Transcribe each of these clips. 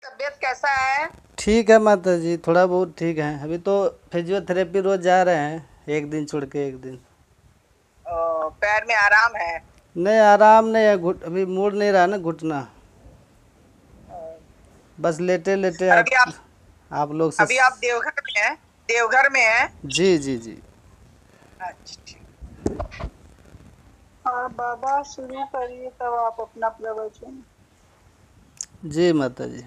तबीयत कैसा है? ठीक है माता जी, थोड़ा बहुत ठीक है। अभी तो फिजियोथेरेपी रोज जा रहे हैं, एक दिन छोड़ के एक दिन। पैर में आराम है? नहीं, आराम नहीं है, घुट अभी मुड़ नहीं रहा ना घुटना। अ, बस लेटे लेटे और आप लोग से। अभी आप देवघर में हैं? देवघर में हैं? जी जी जी। अच्छा, ठीक। हाँ बाबा, शुरू करिए तब आप अपना प्रवचन। जी माता जी।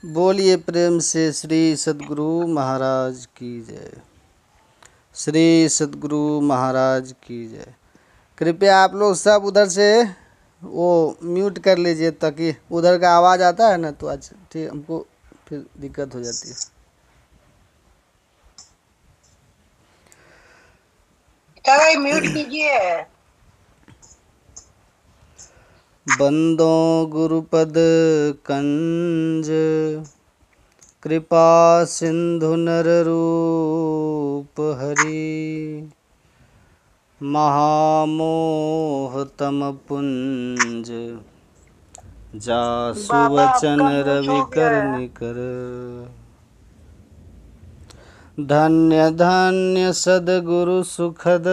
बोलिए प्रेम से श्री सद्गुरु महाराज की जय। श्री सद्गुरु महाराज की जय। कृपया आप लोग सब उधर से वो म्यूट कर लीजिए, ताकि उधर का आवाज़ आता है ना तो आज ठीक हमको फिर दिक्कत हो जाती है। म्यूट कीजिए। बंदों गुरुपद कंज, कृपा सिंधु नर रूप हरि, महामोह तम पुंज, जासु वचन रवि कर निकर। धन्य धन्य सद्गुरु सुखद,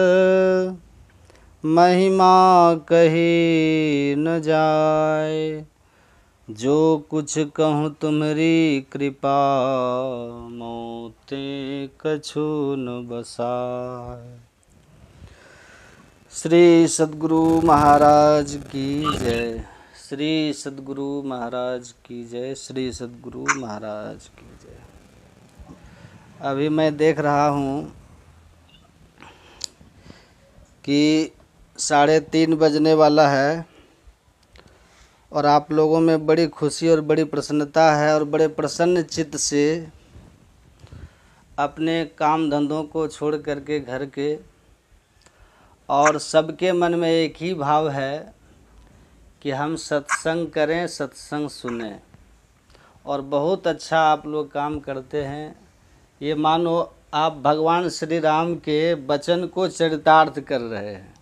महिमा कही न जाए, जो कुछ कहूँ तुम्हारी कृपा, मोते कछु न बसाए। श्री सद्गुरु महाराज की जय। श्री सद्गुरु महाराज की जय। श्री सद्गुरु महाराज की जय। अभी मैं देख रहा हूँ कि 3:30 बजने वाला है और आप लोगों में बड़ी खुशी और बड़ी प्रसन्नता है और बड़े प्रसन्न चित्त से अपने काम धंधों को छोड़ करके घर के, और सबके मन में एक ही भाव है कि हम सत्संग करें, सत्संग सुने। और बहुत अच्छा आप लोग काम करते हैं। ये मानो आप भगवान श्री राम के वचन को चरितार्थ कर रहे हैं।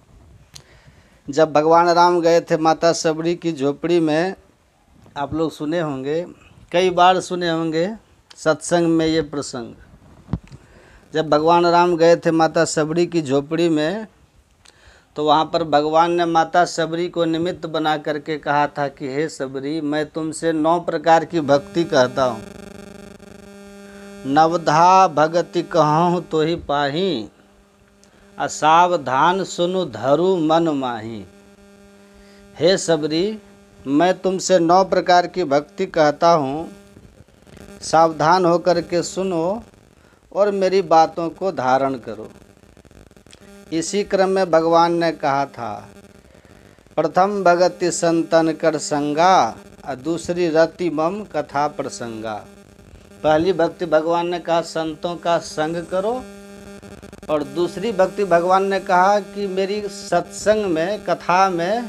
जब भगवान राम गए थे माता सबरी की झोपड़ी में, आप लोग सुने होंगे, कई बार सुने होंगे सत्संग में ये प्रसंग। जब भगवान राम गए थे माता सबरी की झोपड़ी में, तो वहाँ पर भगवान ने माता सबरी को निमित्त बना करके कहा था कि हे सबरी, मैं तुमसे 9 प्रकार की भक्ति कहता हूँ। नवधा भगति कहूँ तो ही पाही, असावधान सुनु धरु मन माही। हे सबरी, मैं तुमसे 9 प्रकार की भक्ति कहता हूँ, सावधान होकर के सुनो और मेरी बातों को धारण करो। इसी क्रम में भगवान ने कहा था, प्रथम भगति संतन कर संगा, और दूसरी रति मम कथा प्रसंगा। पहली भक्ति भगवान ने कहा संतों का संग करो, और दूसरी भक्ति भगवान ने कहा कि मेरी सत्संग में, कथा में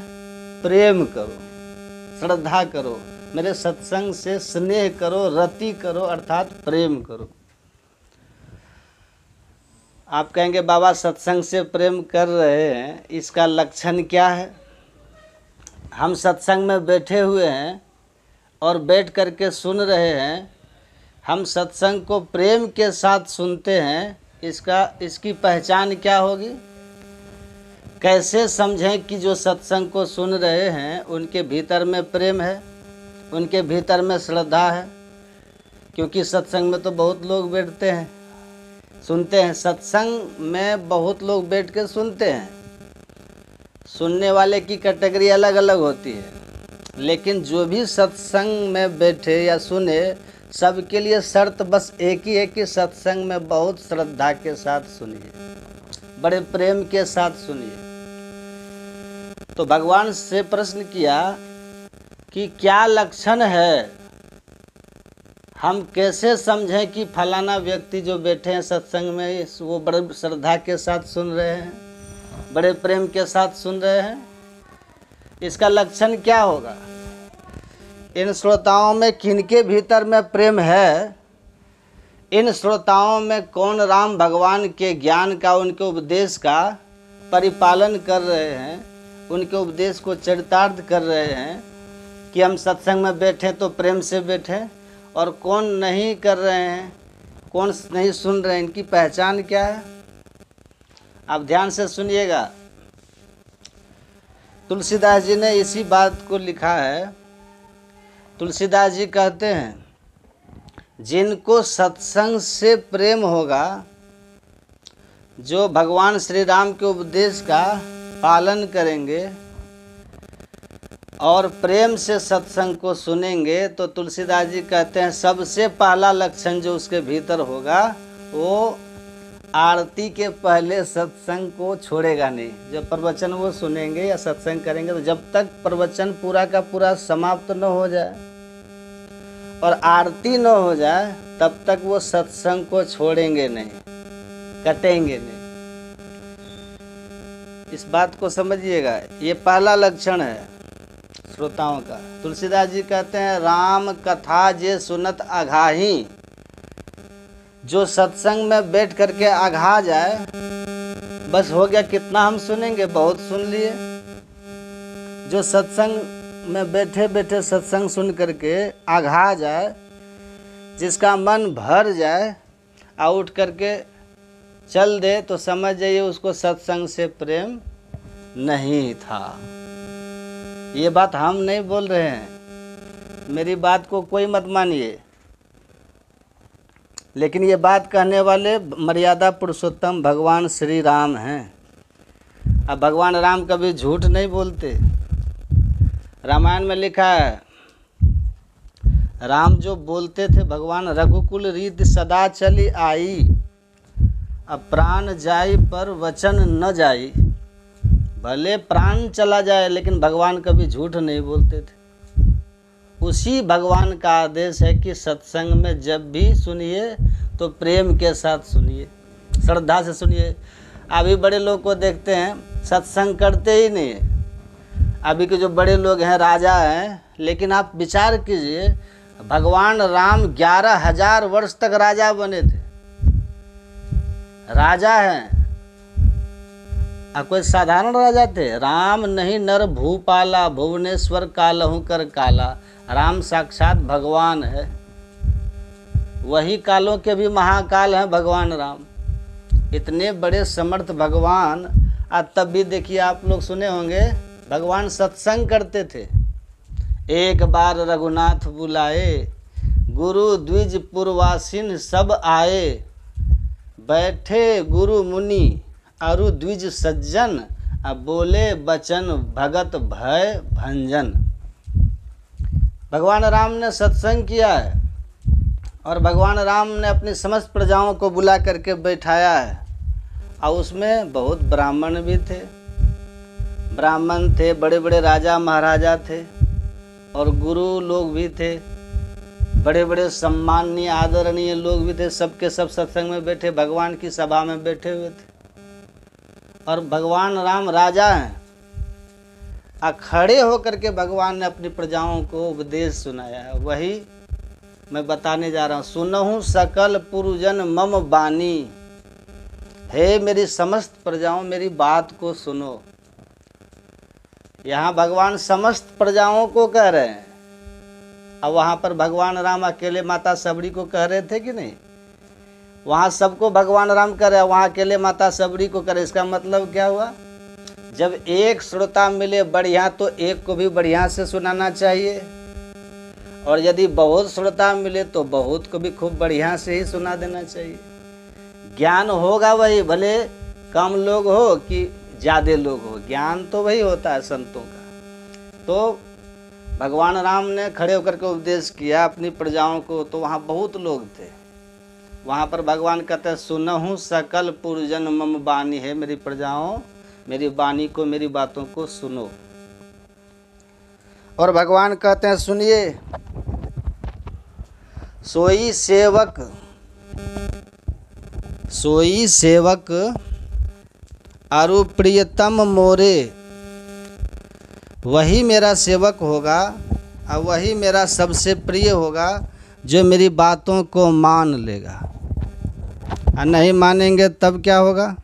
प्रेम करो, श्रद्धा करो, मेरे सत्संग से स्नेह करो, रति करो, अर्थात प्रेम करो। आप कहेंगे बाबा सत्संग से प्रेम कर रहे हैं, इसका लक्षण क्या है? हम सत्संग में बैठे हुए हैं और बैठ करके सुन रहे हैं, हम सत्संग को प्रेम के साथ सुनते हैं, इसकी पहचान क्या होगी? कैसे समझें कि जो सत्संग को सुन रहे हैं उनके भीतर में प्रेम है, उनके भीतर में श्रद्धा है? क्योंकि सत्संग में तो बहुत लोग बैठते हैं, सुनते हैं। सत्संग में बहुत लोग बैठ के सुनते हैं। सुनने वाले की कैटेगरी अलग अलग होती है, लेकिन जो भी सत्संग में बैठे या सुने, सबके लिए शर्त बस एक ही है कि सत्संग में बहुत श्रद्धा के साथ सुनिए, बड़े प्रेम के साथ सुनिए। तो भगवान से प्रश्न किया कि क्या लक्षण है, हम कैसे समझें कि फलाना व्यक्ति जो बैठे हैं सत्संग में वो बड़े श्रद्धा के साथ सुन रहे हैं, बड़े प्रेम के साथ सुन रहे हैं? इसका लक्षण क्या होगा? इन श्रोताओं में किनके भीतर में प्रेम है? इन श्रोताओं में कौन राम भगवान के ज्ञान का, उनके उपदेश का परिपालन कर रहे हैं? उनके उपदेश को चरितार्थ कर रहे हैं कि हम सत्संग में बैठें तो प्रेम से बैठें, और कौन नहीं कर रहे हैं, कौन नहीं सुन रहे हैं, इनकी पहचान क्या है। आप ध्यान से सुनिएगा। तुलसीदास जी ने इसी बात को लिखा है। तुलसीदास जी कहते हैं, जिनको सत्संग से प्रेम होगा, जो भगवान श्री राम के उपदेश का पालन करेंगे और प्रेम से सत्संग को सुनेंगे, तो तुलसीदास जी कहते हैं सबसे पहला लक्षण जो उसके भीतर होगा, वो आरती के पहले सत्संग को छोड़ेगा नहीं। जब प्रवचन वो सुनेंगे या सत्संग करेंगे, तो जब तक प्रवचन पूरा का पूरा समाप्त न हो जाए और आरती न हो जाए, तब तक वो सत्संग को छोड़ेंगे नहीं, कटेंगे नहीं। इस बात को समझिएगा, ये पहला लक्षण है श्रोताओं का। तुलसीदास जी कहते हैं, राम कथा जे सुनत अघाही, जो सत्संग में बैठ करके अघा जाए, बस हो गया, कितना हम सुनेंगे, बहुत सुन लिए। जो सत्संग में बैठे बैठे सत्संग सुन करके अघा जाए, जिसका मन भर जाए और उठ करके चल दे, तो समझ जाइए उसको सत्संग से प्रेम नहीं था। ये बात हम नहीं बोल रहे हैं, मेरी बात को कोई मत मानिए, लेकिन ये बात कहने वाले मर्यादा पुरुषोत्तम भगवान श्री राम हैं। अब भगवान राम कभी झूठ नहीं बोलते। रामायण में लिखा है, राम जो बोलते थे, भगवान रघुकुल रीत सदा चली आई, अब प्राण जाई पर वचन न जाई। भले प्राण चला जाए, लेकिन भगवान कभी झूठ नहीं बोलते थे। उसी भगवान का आदेश है कि सत्संग में जब भी सुनिए तो प्रेम के साथ सुनिए, श्रद्धा से सुनिए। अभी बड़े लोग को देखते हैं सत्संग करते ही नहीं है। अभी के जो बड़े लोग हैं, राजा हैं, लेकिन आप विचार कीजिए, भगवान राम 11,000 वर्ष तक राजा बने थे, राजा हैं। अब कोई साधारण राजा थे? राम नहीं नर भूपाला, भुवनेश्वर कालहु कर काला। राम साक्षात भगवान है, वही कालों के भी महाकाल हैं भगवान राम। इतने बड़े समर्थ भगवान। आज तब भी देखिए, आप लोग सुने होंगे, भगवान सत्संग करते थे। एक बार रघुनाथ बुलाए, गुरु द्विज पुरवासिन सब आए, बैठे गुरु मुनि अरु द्विज सज्जन, अब बोले बचन भगत भय भंजन। भगवान राम ने सत्संग किया है, और भगवान राम ने अपनी समस्त प्रजाओं को बुला करके बैठाया है, और उसमें बहुत ब्राह्मण भी थे, ब्राह्मण थे, बड़े बड़े राजा महाराजा थे, और गुरु लोग भी थे, बड़े बड़े सम्माननीय आदरणीय लोग भी थे। सबके सब सत्संग में बैठे, भगवान की सभा में बैठे हुए थे। और भगवान राम राजा हैं, खड़े होकर के भगवान ने अपनी प्रजाओं को उपदेश सुनाया है। वही मैं बताने जा रहा हूँ। सुनहु सकल पुरुजन मम बानी, हे मेरी समस्त प्रजाओं, मेरी बात को सुनो। यहाँ भगवान समस्त प्रजाओं को कह रहे हैं। अब वहाँ पर भगवान राम अकेले माता सबरी को कह रहे थे कि नहीं? वहाँ सबको भगवान राम कह रहे हैं, वहाँ अकेले माता सबरी को करे। इसका मतलब क्या हुआ? जब एक श्रोता मिले बढ़िया, तो एक को भी बढ़िया से सुनाना चाहिए, और यदि बहुत श्रोता मिले तो बहुत को भी खूब बढ़िया से ही सुना देना चाहिए। ज्ञान होगा वही, भले कम लोग हो कि ज़्यादा लोग हो, ज्ञान तो वही होता है संतों का। तो भगवान राम ने खड़े होकर के उपदेश किया अपनी प्रजाओं को, तो वहाँ बहुत लोग थे। वहाँ पर भगवान कहते हैं, सुनहु सकल पुरजन मम बानी, है मेरी प्रजाओं, मेरी वाणी को, मेरी बातों को सुनो। और भगवान कहते हैं, सुनिए, सोई सेवक अरु प्रियतम मोरे, वही मेरा सेवक होगा और वही मेरा सबसे प्रिय होगा जो मेरी बातों को मान लेगा। और नहीं मानेंगे तब क्या होगा?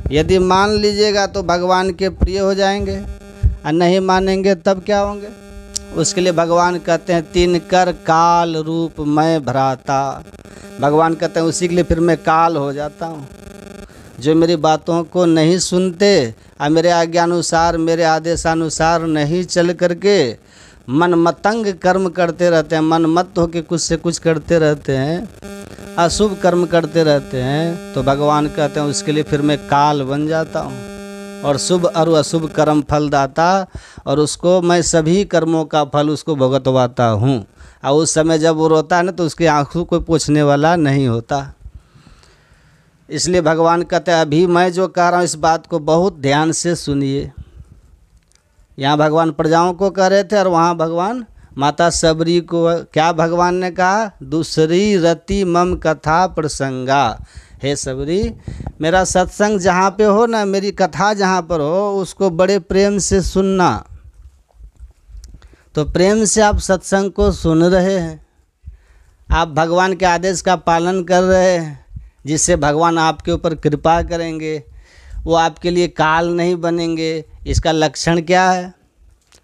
यदि मान लीजिएगा तो भगवान के प्रिय हो जाएंगे, और नहीं मानेंगे तब क्या होंगे। उसके लिए भगवान कहते हैं तीन कर काल रूप मैं भ्राता। भगवान कहते हैं उसी के लिए फिर मैं काल हो जाता हूँ। जो मेरी बातों को नहीं सुनते और मेरे आज्ञानुसार मेरे आदेशानुसार नहीं चल करके मन मतंग कर्म करते रहते हैं, मन मत होकर कुछ से कुछ करते रहते हैं, अशुभ कर्म करते रहते हैं, तो भगवान कहते हैं उसके लिए फिर मैं काल बन जाता हूँ और शुभ और अशुभ कर्म फलदाता, और उसको मैं सभी कर्मों का फल उसको भुगतवाता हूँ। और उस समय जब वो रोता है ना तो उसकी आंखों को पोंछने वाला नहीं होता। इसलिए भगवान कहते हैं अभी मैं जो कह रहा हूँ इस बात को बहुत ध्यान से सुनिए। यहाँ भगवान प्रजाओं को कह रहे थे और वहाँ भगवान माता सबरी को क्या भगवान ने कहा, दूसरी रति मम कथा प्रसंगा। हे सबरी, मेरा सत्संग जहाँ पे हो ना, मेरी कथा जहाँ पर हो, उसको बड़े प्रेम से सुनना। तो प्रेम से आप सत्संग को सुन रहे हैं, आप भगवान के आदेश का पालन कर रहे हैं, जिससे भगवान आपके ऊपर कृपा करेंगे, वो आपके लिए काल नहीं बनेंगे। इसका लक्षण क्या है?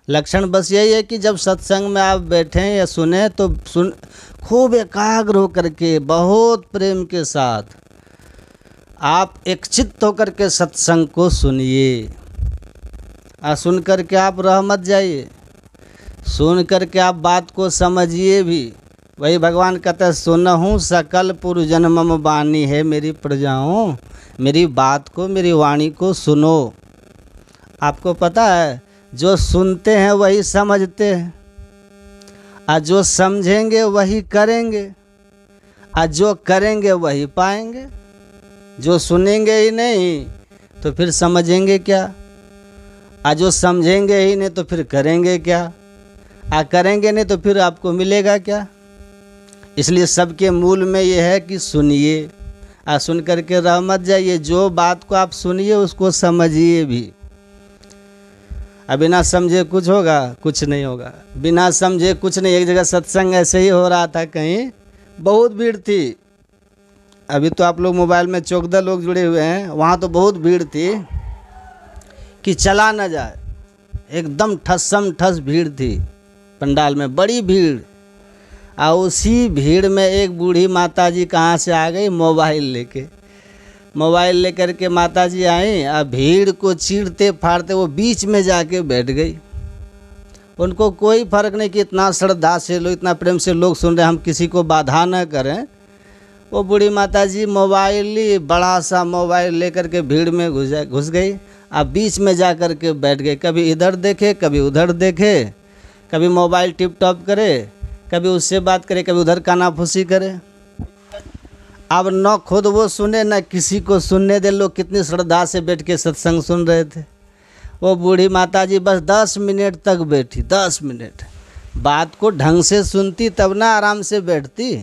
लक्षण बस यही है कि जब सत्संग में आप बैठें या सुने तो खूब एकाग्र होकर के बहुत प्रेम के साथ आप एकचित्त होकर के सत्संग को सुनिए। और सुन कर के आप रह मत जाइए, सुन कर के आप बात को समझिए भी। वही भगवान कहते हैं सुनहूँ सकल पुरजन मम वाणी है मेरी प्रजाओं, मेरी बात को मेरी वाणी को सुनो। आपको पता है जो सुनते हैं वही समझते हैं, और जो समझेंगे वही करेंगे, और जो करेंगे वही पाएंगे। जो सुनेंगे ही नहीं तो फिर समझेंगे क्या, और जो समझेंगे ही नहीं तो फिर करेंगे क्या, और करेंगे नहीं तो फिर आपको मिलेगा क्या। इसलिए सबके मूल में ये है कि सुनिए और सुन करके रह मत जाइए। जो बात को आप सुनिए उसको समझिए भी। बिना समझे कुछ होगा? कुछ नहीं होगा। बिना समझे कुछ नहीं। एक जगह सत्संग ऐसे ही हो रहा था, कहीं बहुत भीड़ थी। अभी तो आप लोग मोबाइल में चौकदा लोग जुड़े हुए हैं, वहाँ तो बहुत भीड़ थी कि चला न जाए, एकदम ठसम ठस भीड़ थी पंडाल में, बड़ी भीड़। और उसी भीड़ में एक बूढ़ी माता जी कहाँ से आ गई, मोबाइल लेके। मोबाइल लेकर के माता जी आई और भीड़ को चीरते फाड़ते वो बीच में जाके बैठ गई। उनको कोई फर्क नहीं कि इतना श्रद्धा से लोग, इतना प्रेम से लोग सुन रहे हैं, हम किसी को बाधा न करें। वो बूढ़ी माता जी मोबाइल ली, बड़ा सा मोबाइल लेकर के भीड़ में घुस गई और बीच में जा कर के बैठ गई। कभी इधर देखे कभी उधर देखे, कभी मोबाइल टिप टॉप करे, कभी उससे बात करे, कभी उधर कानाफूसी करे। अब न खुद वो सुने न किसी को सुनने दे। लोग कितनी श्रद्धा से बैठ के सत्संग सुन रहे थे। वो बूढ़ी माता जी बस 10 मिनट तक बैठी, 10 मिनट। बात को ढंग से सुनती तब ना आराम से बैठती।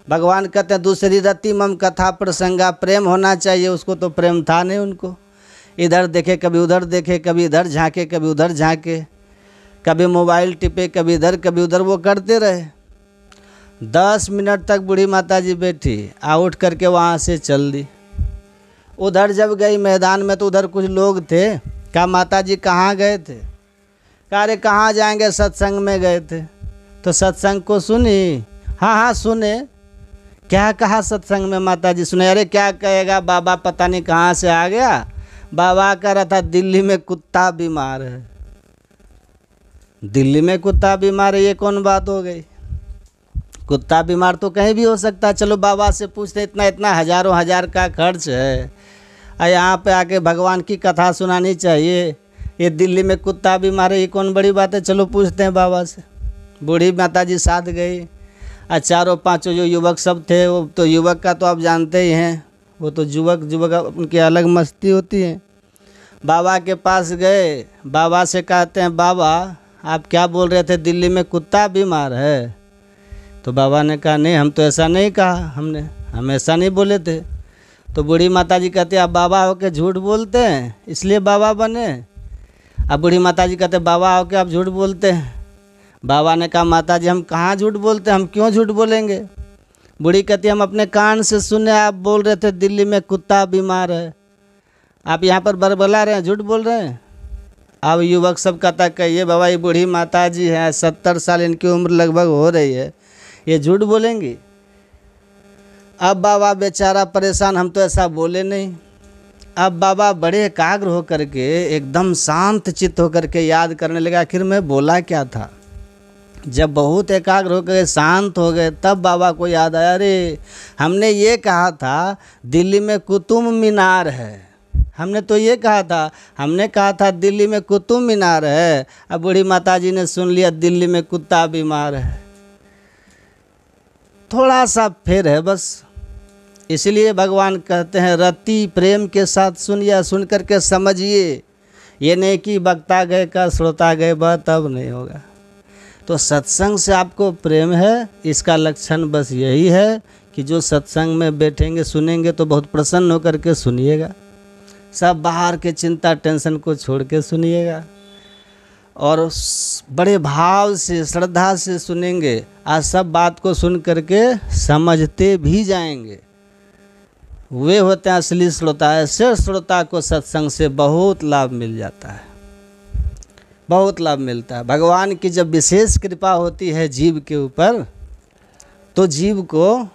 भगवान कहते हैं दूसरी रति मम कथा प्रसंगा। प्रेम होना चाहिए, उसको तो प्रेम था नहीं उनको। इधर देखे कभी उधर देखे, कभी इधर झांके कभी उधर झांके, कभी मोबाइल टिपे कभी इधर कभी उधर, वो करते रहे। 10 मिनट तक बूढ़ी माता जी बैठी, उठ करके वहाँ से चल दी। उधर जब गई मैदान में तो उधर कुछ लोग थे। कहा माता जी कहाँ गए थे? कहा अरे कहाँ जाएंगे, सत्संग में गए थे। तो सत्संग को सुनी? हाँ हाँ सुने। क्या कहा सत्संग में माता जी? सुने। अरे क्या कहेगा, बाबा पता नहीं कहाँ से आ गया। बाबा कह रहा था दिल्ली में कुत्ता बीमार है। दिल्ली में कुत्ता बीमार है, ये कौन बात हो गई? कुत्ता बीमार तो कहीं भी हो सकता है। चलो बाबा से पूछते, इतना इतना हजारों हजार का खर्च है और यहाँ पे आके भगवान की कथा सुनानी चाहिए। ये दिल्ली में कुत्ता बीमार है, ये कौन बड़ी बात है, चलो पूछते हैं बाबा से। बूढ़ी माता जी साथ गई और चारों पांचों जो युवक सब थे, वो तो युवक का तो आप जानते ही हैं, वो तो युवक उनकी अलग मस्ती होती है। बाबा के पास गए, बाबा से कहते हैं बाबा आप क्या बोल रहे थे, दिल्ली में कुत्ता बीमार है? तो बाबा ने कहा नहीं हम तो ऐसा नहीं कहा, हम ऐसा नहीं बोले थे। तो बूढ़ी माता जी कहते आप बाबा होके झूठ बोलते हैं इसलिए बाबा बने। अब बूढ़ी माता जी कहते बाबा होके आप झूठ बोलते हैं। बाबा ने कहा माता जी हम कहाँ झूठ बोलते हैं, हम क्यों झूठ बोलेंगे? बूढ़ी कहती हम अपने कान से सुने आप बोल रहे थे दिल्ली में कुत्ता बीमार है। आप यहाँ पर बरबला रहे हैं, झूठ बोल रहे हैं। अब युवक सब कहता कहिए बाबा ये बूढ़ी माता जी हैं, 70 साल इनकी उम्र लगभग हो रही है, ये झूठ बोलेंगी। अब बाबा बेचारा परेशान, हम तो ऐसा बोले नहीं। अब बाबा बड़े एकाग्र होकर के एकदम शांत चित्त होकर के याद करने लगा आखिर मैं बोला क्या था। जब बहुत एकाग्र हो गए, शांत हो गए, तब बाबा को याद आया, अरे हमने ये कहा था दिल्ली में कुतुब मीनार है, हमने तो ये कहा था, हमने कहा था दिल्ली में कुतुब मीनार है। अब बूढ़ी माता जी ने सुन लिया दिल्ली में कुत्ता बीमार है। थोड़ा सा फेर है बस। इसलिए भगवान कहते हैं रति प्रेम के साथ सुनिए, सुन करके समझिए। ये नहीं कि वक्ता गए का श्रोता गए, वह तब नहीं होगा। तो सत्संग से आपको प्रेम है, इसका लक्षण बस यही है कि जो सत्संग में बैठेंगे सुनेंगे तो बहुत प्रसन्न होकर के सुनिएगा। सब बाहर के चिंता टेंशन को छोड़ के सुनिएगा और बड़े भाव से श्रद्धा से सुनेंगे। आज सब बात को सुन करके समझते भी जाएंगे। वे होते हैं असली श्रोता। ऐसे श्रोता को सत्संग से बहुत लाभ मिल जाता है, बहुत लाभ मिलता है। भगवान की जब विशेष कृपा होती है जीव के ऊपर, तो जीव को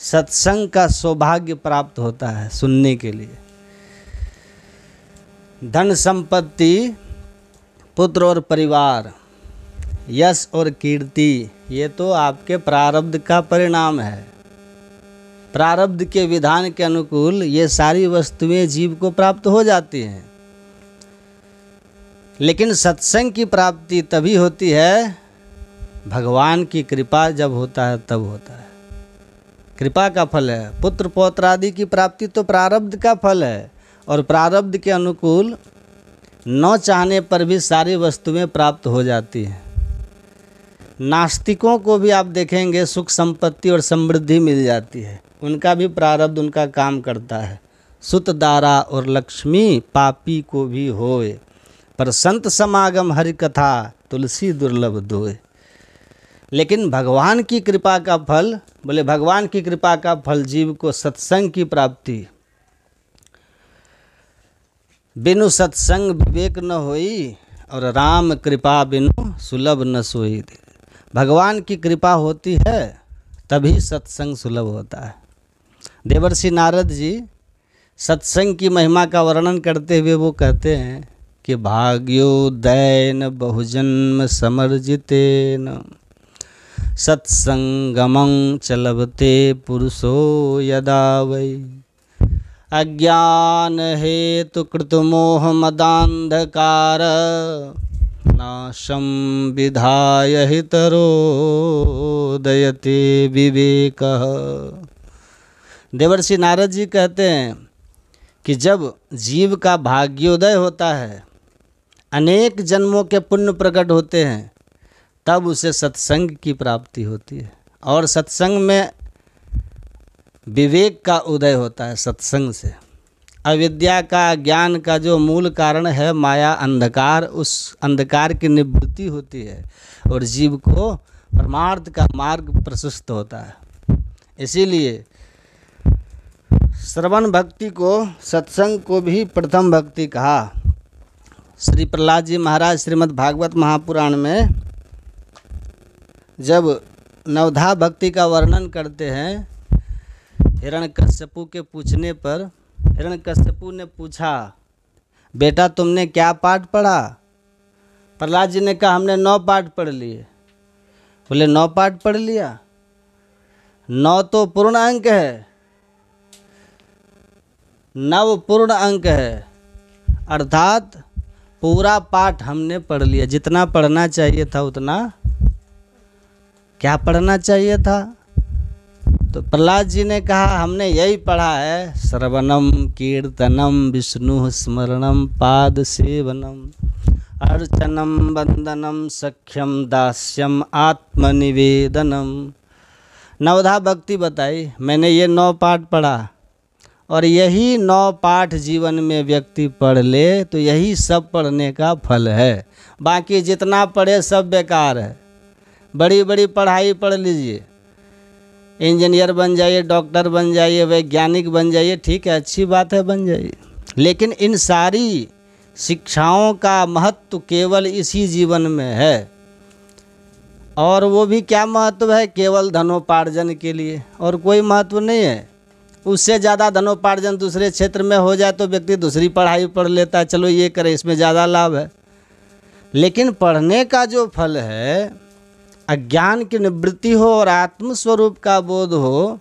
सत्संग का सौभाग्य प्राप्त होता है सुनने के लिए। धन संपत्ति, पुत्र और परिवार, यश और कीर्ति, ये तो आपके प्रारब्ध का परिणाम है। प्रारब्ध के विधान के अनुकूल ये सारी वस्तुएं जीव को प्राप्त हो जाती हैं। लेकिन सत्संग की प्राप्ति तभी होती है, भगवान की कृपा जब होता है तब होता है। कृपा का फल है। पुत्र पौत्र आदि की प्राप्ति तो प्रारब्ध का फल है, और प्रारब्ध के अनुकूल न चाहने पर भी सारी वस्तुएं प्राप्त हो जाती हैं। नास्तिकों को भी आप देखेंगे सुख संपत्ति और समृद्धि मिल जाती है, उनका भी प्रारब्ध उनका काम करता है। सुत दारा और लक्ष्मी पापी को भी होए, पर संत समागम हरि कथा तुलसी दुर्लभ दोए। लेकिन भगवान की कृपा का फल, बोले भगवान की कृपा का फल जीव को सत्संग की प्राप्ति। बिनु सत्संग विवेक न होई, और राम कृपा बिनु सुलभ न सोई। भगवान की कृपा होती है तभी सत्संग सुलभ होता है। देवर्षि नारद जी सत्संग की महिमा का वर्णन करते हुए वो कहते हैं कि भाग्योदयन बहुजन्म समर्जितेन सत्संगमं चलभते पुरुषो यदा वै अज्ञान हेतु कृतमोह मदांधकार नाशं विधाय हितरो दयते विवेकः। देवर्षि नारद जी कहते हैं कि जब जीव का भाग्योदय होता है, अनेक जन्मों के पुण्य प्रकट होते हैं, तब उसे सत्संग की प्राप्ति होती है। और सत्संग में विवेक का उदय होता है। सत्संग से अविद्या का, ज्ञान का जो मूल कारण है माया अंधकार, उस अंधकार की निवृत्ति होती है और जीव को परमार्थ का मार्ग प्रशस्त होता है। इसीलिए श्रवण भक्ति को, सत्संग को भी प्रथम भक्ति कहा। श्री प्रहलाद जी महाराज श्रीमद् भागवत महापुराण में जब नवधा भक्ति का वर्णन करते हैं, हिरण्यकश्यपु के पूछने पर हिरण्यकश्यपु ने पूछा, बेटा तुमने क्या पाठ पढ़ा? प्रहलाद जी ने कहा हमने 9 पाठ पढ़ लिए। बोले 9 पाठ पढ़ लिया? 9 तो पूर्ण अंक है, 9 पूर्ण अंक है, अर्थात पूरा पाठ हमने पढ़ लिया। जितना पढ़ना चाहिए था उतना क्या पढ़ना चाहिए था? तो प्रहलाद जी ने कहा हमने यही पढ़ा है, श्रवणम कीर्तनम विष्णु स्मरणम पाद सेवनम अर्चनम वंदनम सख्यम दास्यम आत्मनिवेदनम। नवधा भक्ति बताई, मैंने ये 9 पाठ पढ़ा, और यही 9 पाठ जीवन में व्यक्ति पढ़ ले तो यही सब पढ़ने का फल है। बाकी जितना पढ़े सब बेकार है। बड़ी बड़ी पढ़ाई पढ़ लीजिए, इंजीनियर बन जाइए, डॉक्टर बन जाइए, वैज्ञानिक बन जाइए, ठीक है, अच्छी बात है, बन जाइए। लेकिन इन सारी शिक्षाओं का महत्व केवल इसी जीवन में है, और वो भी क्या महत्व है? केवल धनोपार्जन के लिए, और कोई महत्व नहीं है। उससे ज़्यादा धनोपार्जन दूसरे क्षेत्र में हो जाए तो व्यक्ति दूसरी पढ़ाई पढ़ लेता है, चलो ये करे, इसमें ज़्यादा लाभ है। लेकिन पढ़ने का जो फल है, अज्ञान की निवृत्ति हो और आत्मस्वरूप का बोध हो,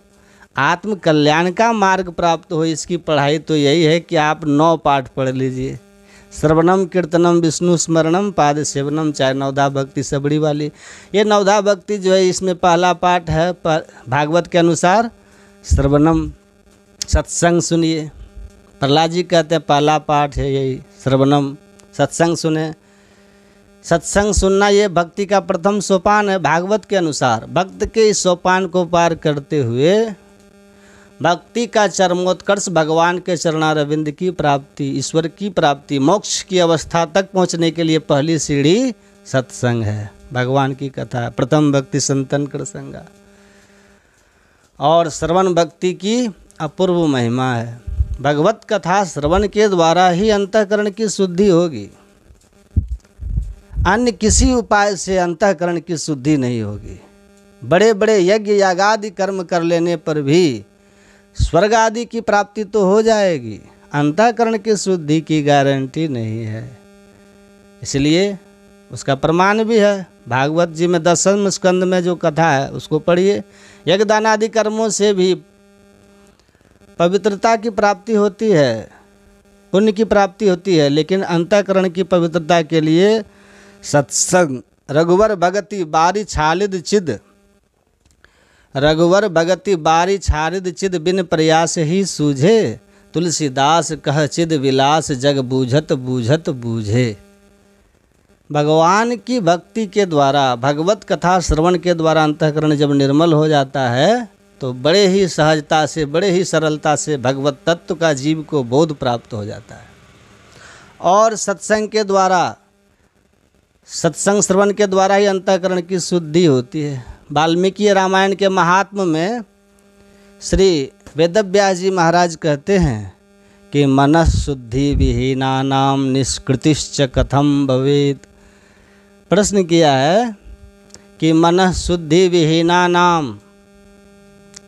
आत्म कल्याण का मार्ग प्राप्त हो, इसकी पढ़ाई तो यही है कि आप 9 पाठ पढ़ लीजिए। श्रवणम कीर्तनम विष्णु स्मरणम पाद सेवनम, चाहे नवधा भक्ति सबड़ी वाली। ये नवधा भक्ति जो है, इसमें पहला पाठ है भागवत के अनुसार श्रवणम, सत्संग सुनिए। प्रहलाद जी कहते हैं पहला पाठ है यही श्रवणम, सत्संग सुने। सत्संग सुनना ये भक्ति का प्रथम सोपान है भागवत के अनुसार। भक्त के इस सोपान को पार करते हुए भक्ति का चरमोत्कर्ष भगवान के चरणारविंद की प्राप्ति, ईश्वर की प्राप्ति, मोक्ष की अवस्था तक पहुंचने के लिए पहली सीढ़ी सत्संग है, भगवान की कथा। प्रथम भक्ति संतन कर संगा, और श्रवण भक्ति की अपूर्व महिमा है। भगवत कथा श्रवण के द्वारा ही अंतःकरण की शुद्धि होगी, अन्य किसी उपाय से अंतःकरण की शुद्धि नहीं होगी। बड़े बड़े यज्ञ यागादि कर्म कर लेने पर भी स्वर्ग आदि की प्राप्ति तो हो जाएगी, अंतःकरण की शुद्धि की गारंटी नहीं है। इसलिए उसका प्रमाण भी है भागवत जी में 10वें स्कंद में जो कथा है उसको पढ़िए। यज्ञ दान आदि कर्मों से भी पवित्रता की प्राप्ति होती है, पुण्य की प्राप्ति होती है, लेकिन अंतःकरण की पवित्रता के लिए सत्संग, रघुवर भगति बारी छालिद चिद, रघुवर भगति बारी छालिद चिद, बिन प्रयास ही सूझे, तुलसीदास कह चिद विलास, जग बूझत बूझत बूझे। भगवान की भक्ति के द्वारा, भगवत कथा श्रवण के द्वारा अंतःकरण जब निर्मल हो जाता है तो बड़े ही सहजता से, बड़े ही सरलता से भगवत तत्व का जीव को बोध प्राप्त हो जाता है। और सत्संग के द्वारा, सत्संग श्रवण के द्वारा ही अंतःकरण की शुद्धि होती है। वाल्मीकि रामायण के महात्म में श्री वेदव्यास जी महाराज कहते हैं कि मनः शुद्धि विहीनानाम निष्कृतिश्च कथम भवेत्। प्रश्न किया है कि मनः शुद्धि विहीनानाम,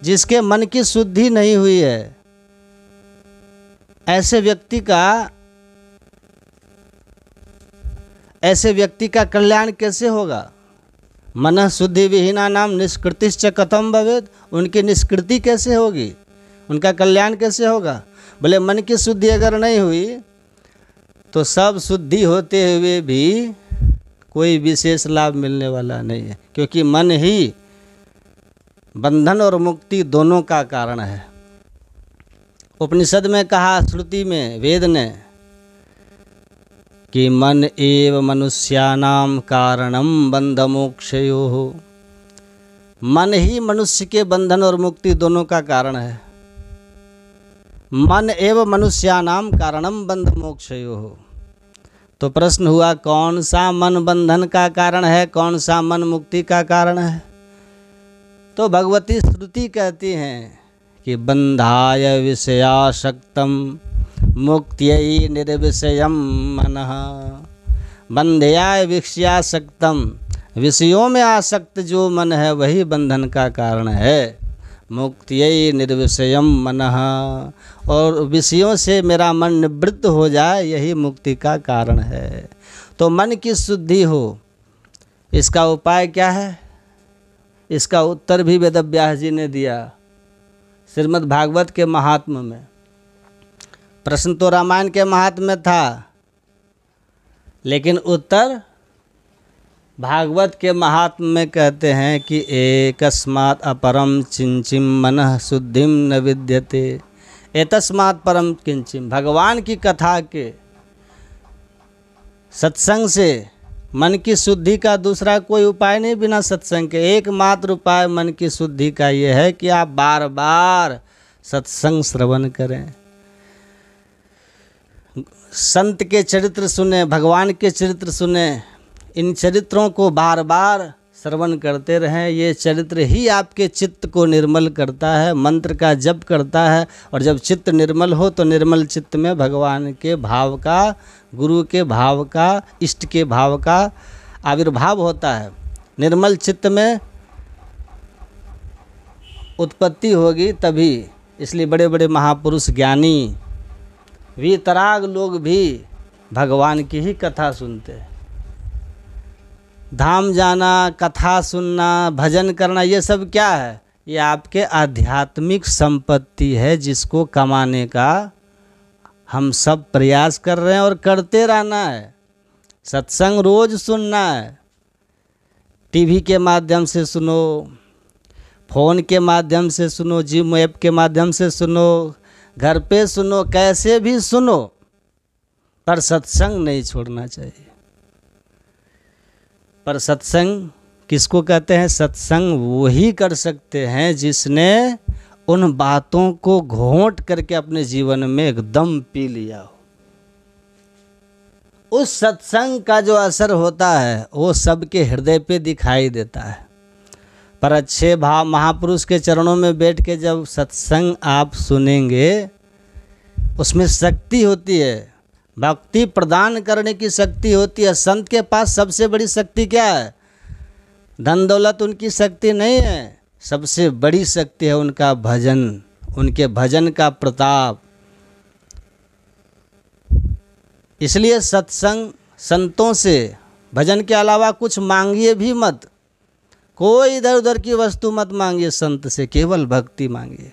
जिसके मन की शुद्धि नहीं हुई है, ऐसे व्यक्ति का कल्याण कैसे होगा? मनः शुद्धि विहीना नाम निष्कृतिश्च कथम भवेत्, उनकी निष्कृति कैसे होगी, उनका कल्याण कैसे होगा? बोले मन की शुद्धि अगर नहीं हुई तो सब शुद्धि होते हुए भी कोई विशेष लाभ मिलने वाला नहीं है, क्योंकि मन ही बंधन और मुक्ति दोनों का कारण है। उपनिषद में कहा, श्रुति में, वेद ने, कि मन एव मनुष्यानाम कारणम बंध मोक्षयोः। मन ही मनुष्य के बंधन और मुक्ति दोनों का कारण है। मन एव मनुष्यानाम कारणम बंध मोक्षयोः। तो प्रश्न हुआ, कौन सा मन बंधन का कारण है, कौन सा मन मुक्ति का कारण है? तो भगवती श्रुति कहती हैं कि बंधाय विषयासक्तम मुक्त्यै निर्विषयम मनः, बंध्याय विषयासक्तम, विषयों में आसक्त जो मन है वही बंधन का कारण है। मुक्त्यै निर्विषयम मनः, और विषयों से मेरा मन निवृत्त हो जाए, यही मुक्ति का कारण है। तो मन की शुद्धि हो, इसका उपाय क्या है? इसका उत्तर भी वेदव्यास जी ने दिया श्रीमद् भागवत के महात्म्य में। प्रश्न तो रामायण के महात्म्य में था, लेकिन उत्तर भागवत के महात्म्य में कहते हैं कि एकस्मात् अपरम चिंचिम मनः शुद्धिम न विद्यते, एतस्मात् परम किंचिम। भगवान की कथा के सत्संग से मन की शुद्धि का दूसरा कोई उपाय नहीं। बिना सत्संग के एकमात्र उपाय मन की शुद्धि का ये है कि आप बार बार सत्संग श्रवण करें, संत के चरित्र सुने, भगवान के चरित्र सुने। इन चरित्रों को बार बार श्रवण करते रहें। ये चरित्र ही आपके चित्त को निर्मल करता है, मंत्र का जप करता है। और जब चित्त निर्मल हो तो निर्मल चित्त में भगवान के भाव का, गुरु के भाव का, इष्ट के भाव का आविर्भाव होता है। निर्मल चित्त में उत्पत्ति होगी तभी। इसलिए बड़े बड़े महापुरुष, ज्ञानी, वीतराग लोग भी भगवान की ही कथा सुनते हैं। धाम जाना, कथा सुनना, भजन करना, ये सब क्या है? ये आपके आध्यात्मिक संपत्ति है, जिसको कमाने का हम सब प्रयास कर रहे हैं और करते रहना है। सत्संग रोज सुनना है। टीवी के माध्यम से सुनो, फ़ोन के माध्यम से सुनो, जिम ऐप के माध्यम से सुनो, घर पे सुनो, कैसे भी सुनो, पर सत्संग नहीं छोड़ना चाहिए। पर सत्संग किसको कहते हैं? सत्संग वही कर सकते हैं जिसने उन बातों को घोंट करके अपने जीवन में एकदम पी लिया हो। उस सत्संग का जो असर होता है वो सबके हृदय पे दिखाई देता है। पर अच्छे भाव महापुरुष के चरणों में बैठ के जब सत्संग आप सुनेंगे, उसमें शक्ति होती है, भक्ति प्रदान करने की शक्ति होती है। संत के पास सबसे बड़ी शक्ति क्या है? धन दौलत उनकी शक्ति नहीं है, सबसे बड़ी शक्ति है उनका भजन, उनके भजन का प्रताप। इसलिए सत्संग, संतों से भजन के अलावा कुछ मांगिए भी मत। कोई इधर उधर की वस्तु मत मांगिए, संत से केवल भक्ति मांगिए,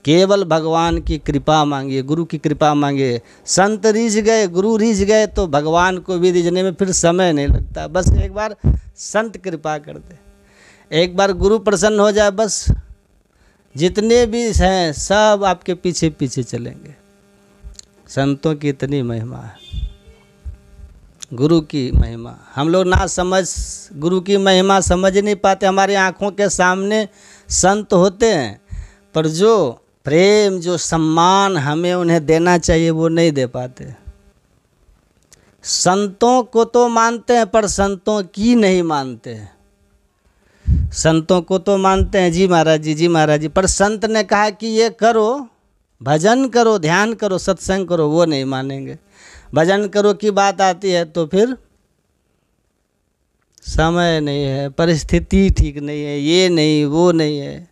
केवल भगवान की कृपा मांगिए, गुरु की कृपा मांगिए। संत रिझ गए, गुरु रिझ गए तो भगवान को भी रिझने में फिर समय नहीं लगता। बस एक बार संत कृपा कर दे, एक बार गुरु प्रसन्न हो जाए, बस जितने भी हैं सब आपके पीछे पीछे चलेंगे। संतों की इतनी महिमा है, गुरु की महिमा। हम लोग ना समझ, गुरु की महिमा समझ नहीं पाते। हमारी आँखों के सामने संत होते हैं, पर जो प्रेम, जो सम्मान हमें उन्हें देना चाहिए वो नहीं दे पाते। संतों को तो मानते हैं पर संतों की नहीं मानते हैं। संतों को तो मानते हैं, जी महाराज जी, जी महाराज जी, पर संत ने कहा कि ये करो, भजन करो, ध्यान करो, सत्संग करो, वो नहीं मानेंगे। भजन करो की बात आती है तो फिर समय नहीं है, परिस्थिति ठीक नहीं है, ये नहीं, वो नहीं है।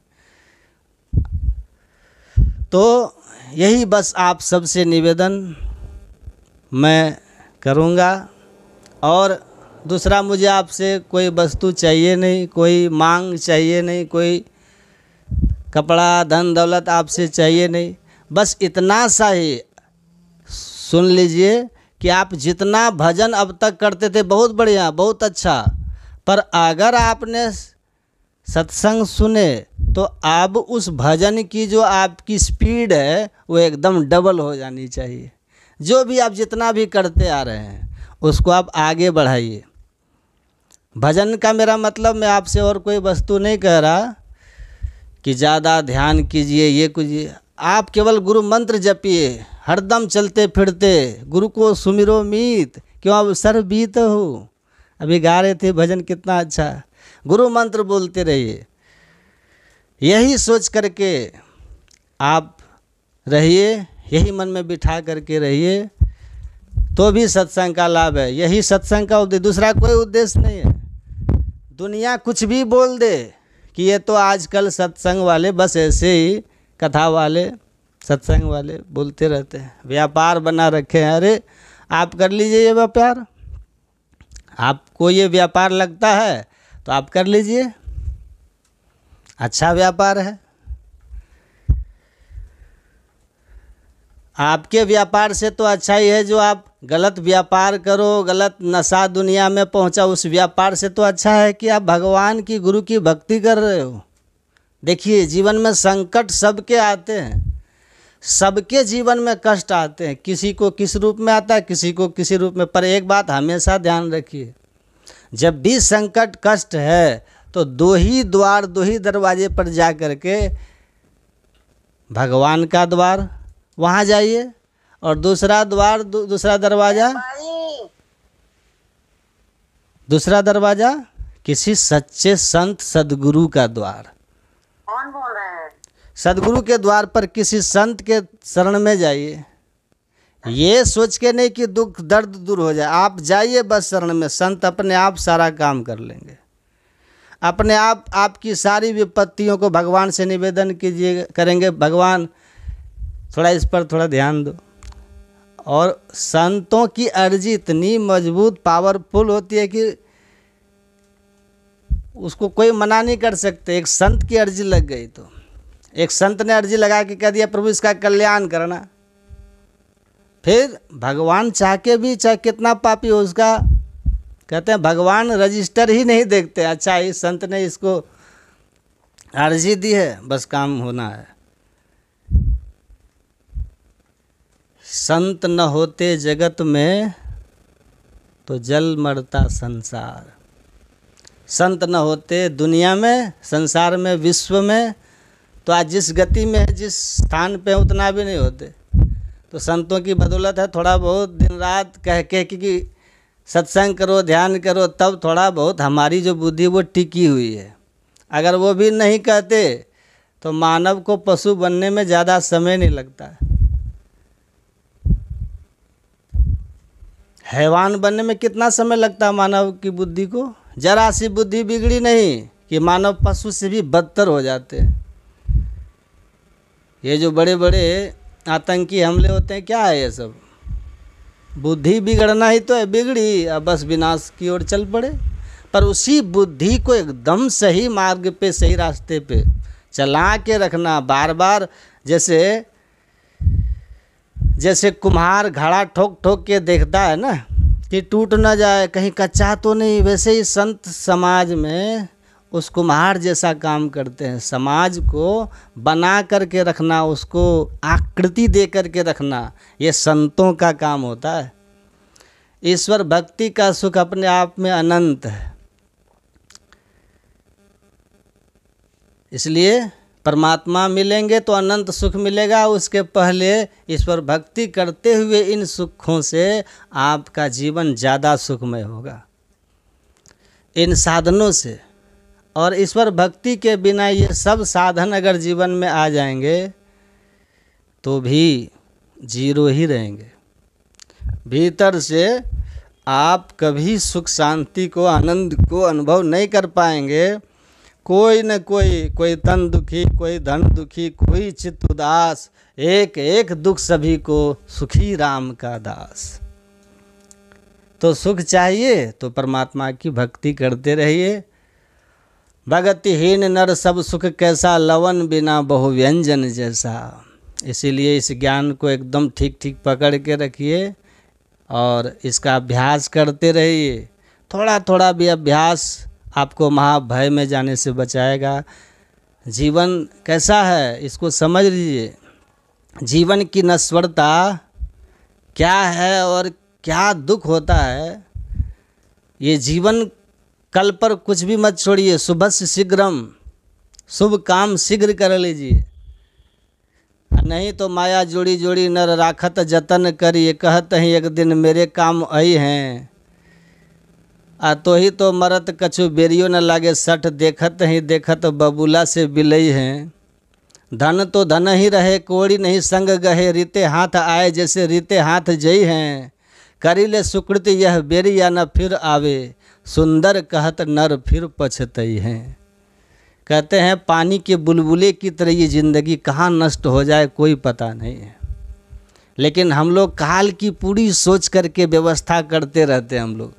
तो यही बस आप सबसे निवेदन मैं करूँगा। और दूसरा, मुझे आपसे कोई वस्तु चाहिए नहीं, कोई मांग चाहिए नहीं, कोई कपड़ा, धन दौलत आपसे चाहिए नहीं। बस इतना सा ही सुन लीजिए कि आप जितना भजन अब तक करते थे बहुत बढ़िया, बहुत अच्छा, पर अगर आपने सत्संग सुने तो अब उस भजन की जो आपकी स्पीड है वो एकदम डबल हो जानी चाहिए। जो भी आप जितना भी करते आ रहे हैं उसको आप आगे बढ़ाइए। भजन का मेरा मतलब, मैं आपसे और कोई वस्तु नहीं कह रहा कि ज़्यादा ध्यान कीजिए, ये कीजिए। आप केवल गुरु मंत्र जपिए, हरदम चलते फिरते गुरु को सुमिरो मीत, क्यों अब सर्वबीत हो। अभी गा रहे थे भजन, कितना अच्छा। गुरु मंत्र बोलते रहिए, यही सोच करके आप रहिए, यही मन में बिठा करके रहिए, तो भी सत्संग का लाभ है। यही सत्संग का उद्देश्य, दूसरा कोई उद्देश्य नहीं है। दुनिया कुछ भी बोल दे कि ये तो आजकल सत्संग वाले बस ऐसे ही कथा वाले, सत्संग वाले बोलते रहते हैं, व्यापार बना रखे हैं। अरे आप कर लीजिए ये व्यापार, आपको ये व्यापार लगता है तो आप कर लीजिए, अच्छा व्यापार है। आपके व्यापार से तो अच्छा ही है जो आप गलत व्यापार करो, गलत नशा दुनिया में पहुंचा, उस व्यापार से तो अच्छा है कि आप भगवान की, गुरु की भक्ति कर रहे हो। देखिए, जीवन में संकट सबके आते हैं, सबके जीवन में कष्ट आते हैं, किसी को किस रूप में आता है, किसी को किसी रूप में। पर एक बात हमेशा ध्यान रखिए, जब भी संकट कष्ट है तो दो ही द्वार, दो ही दरवाजे पर जा कर के भगवान का द्वार वहाँ जाइए, और दूसरा द्वार, दूसरा दरवाज़ा किसी सच्चे संत सदगुरु का द्वार। कौन बोल रहे हैं? सदगुरु के द्वार पर किसी संत के शरण में जाइए, ये सोच के नहीं कि दुख दर्द दूर हो जाए, आप जाइए बस शरण में, संत अपने आप सारा काम कर लेंगे। अपने आप आपकी सारी विपत्तियों को भगवान से निवेदन कीजिए, करेंगे भगवान थोड़ा इस पर थोड़ा ध्यान दो। और संतों की अर्जी इतनी मजबूत पावरफुल होती है कि उसको कोई मना नहीं कर सकते। एक संत की अर्जी लग गई तो एक संत ने अर्जी लगा के कह दिया प्रभु इसका कल्याण करना, फिर भगवान चाह के भी, चाहे कितना पापी हो उसका, कहते हैं भगवान रजिस्टर ही नहीं देखते। अच्छा इस संत ने इसको अर्जी दी है, बस काम होना है। संत न होते जगत में तो जल मरता संसार। संत न होते दुनिया में, संसार में, विश्व में, तो आज जिस गति में है, जिस स्थान पे उतना भी नहीं होते। तो संतों की बदौलत है थोड़ा बहुत दिन रात कह के कि सत्संग करो, ध्यान करो, तब थोड़ा बहुत हमारी जो बुद्धि वो टिकी हुई है। अगर वो भी नहीं कहते तो मानव को पशु बनने में ज़्यादा समय नहीं लगता। हैवान बनने में कितना समय लगता है मानव की बुद्धि को? जरा सी बुद्धि बिगड़ी नहीं कि मानव पशु से भी बदतर हो जाते हैं। ये जो बड़े बड़े आतंकी हमले होते हैं, क्या है ये सब? बुद्धि बिगड़ना ही तो है, बिगड़ी अब बस विनाश की ओर चल पड़े। पर उसी बुद्धि को एकदम सही मार्ग पे, सही रास्ते पे चला के रखना बार बार। जैसे कुम्हार घड़ा ठोक ठोक के देखता है ना कि टूट ना जाए, कहीं कच्चा तो नहीं, वैसे ही संत समाज में उस कुम्हार जैसा काम करते हैं। समाज को बना करके रखना, उसको आकृति दे करके रखना, ये संतों का काम होता है। ईश्वर भक्ति का सुख अपने आप में अनंत है, इसलिए परमात्मा मिलेंगे तो अनंत सुख मिलेगा। उसके पहले ईश्वर भक्ति करते हुए इन सुखों से आपका जीवन ज़्यादा सुखमय होगा, इन साधनों से। और ईश्वर भक्ति के बिना ये सब साधन अगर जीवन में आ जाएंगे तो भी जीरो ही रहेंगे। भीतर से आप कभी सुख शांति को, आनंद को अनुभव नहीं कर पाएंगे। कोई न कोई तन दुखी, कोई धन दुखी, कोई चित्त उदास, एक एक दुख सभी को, सुखी राम का दास। तो सुख चाहिए तो परमात्मा की भक्ति करते रहिए। भगतिहीन नर सब सुख कैसा, लवन बिना बहु व्यंजन जैसा। इसीलिए इस ज्ञान को एकदम ठीक ठीक पकड़ के रखिए और इसका अभ्यास करते रहिए। थोड़ा थोड़ा भी अभ्यास आपको महाभय में जाने से बचाएगा। जीवन कैसा है इसको समझ लीजिए। जीवन की नश्वरता क्या है और क्या दुख होता है, ये जीवन कल पर कुछ भी मत छोड़िए। शुभस्य शीघ्रम, शुभ काम शीघ्र कर लीजिए, नहीं तो माया जोड़ी जोड़ी नर राखत जतन करिए। कहत ही एक दिन मेरे काम आई हैं, आ तो ही तो मरत कछु बेरियो न लागे सठ। देखत ही देखत बबूला से बिलई हैं। धन तो धन ही रहे कोड़ी नहीं संग गहे। रीते हाथ आए जैसे रीते हाथ जई हैं। करी ले सुकृत यह बेरी या न फिर आवे। सुंदर कहत नर फिर पछतई हैं। कहते हैं पानी के बुलबुले की तरह ये ज़िंदगी कहाँ नष्ट हो जाए कोई पता नहीं है। लेकिन हम लोग काल की पूरी सोच करके व्यवस्था करते रहते हैं हम लोग,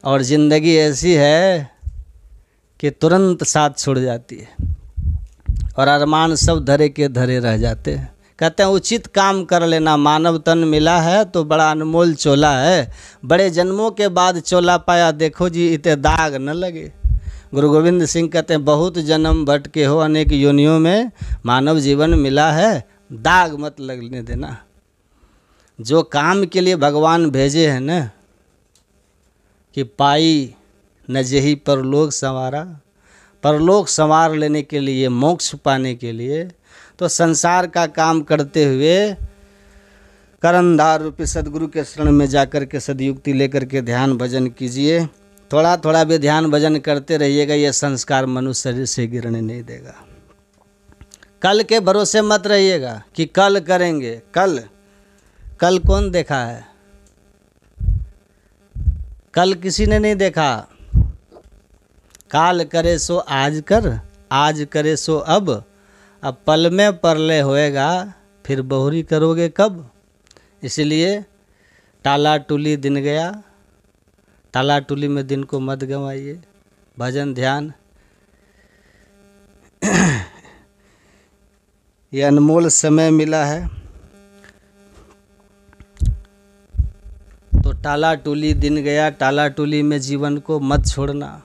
और ज़िंदगी ऐसी है कि तुरंत साथ छोड़ जाती है और अरमान सब धरे के धरे रह जाते हैं। कहते हैं उचित काम कर लेना, मानव तन मिला है तो बड़ा अनमोल चोला है। बड़े जन्मों के बाद चोला पाया, देखो जी इते दाग न लगे। गुरु गोविंद सिंह कहते हैं बहुत जन्म भटके हो अनेक योनियों में, मानव जीवन मिला है दाग मत लगने देना। जो काम के लिए भगवान भेजे हैं ना, कि पाई न जही परलोक संवारा, परलोक संवार लेने के लिए, मोक्ष पाने के लिए, तो संसार का काम करते हुए करंदार रूपी सदगुरु के शरण में जाकर के सदयुक्ति लेकर के ध्यान भजन कीजिए। थोड़ा थोड़ा भी ध्यान भजन करते रहिएगा, ये संस्कार मनुष्य शरीर से गिरने नहीं देगा। कल के भरोसे मत रहिएगा कि कल करेंगे। कल कौन देखा है? कल किसी ने नहीं देखा। काल करे सो आज कर, आज करे सो अब पल में परलय होएगा, फिर बहुरी करोगे कब। इसलिए टाला टूली दिन गया, टाला टूली में दिन को मत गंवाइए। भजन ध्यान ये अनमोल समय मिला है, तो टाला टूली दिन गया, टाला टूली में जीवन को मत छोड़ना।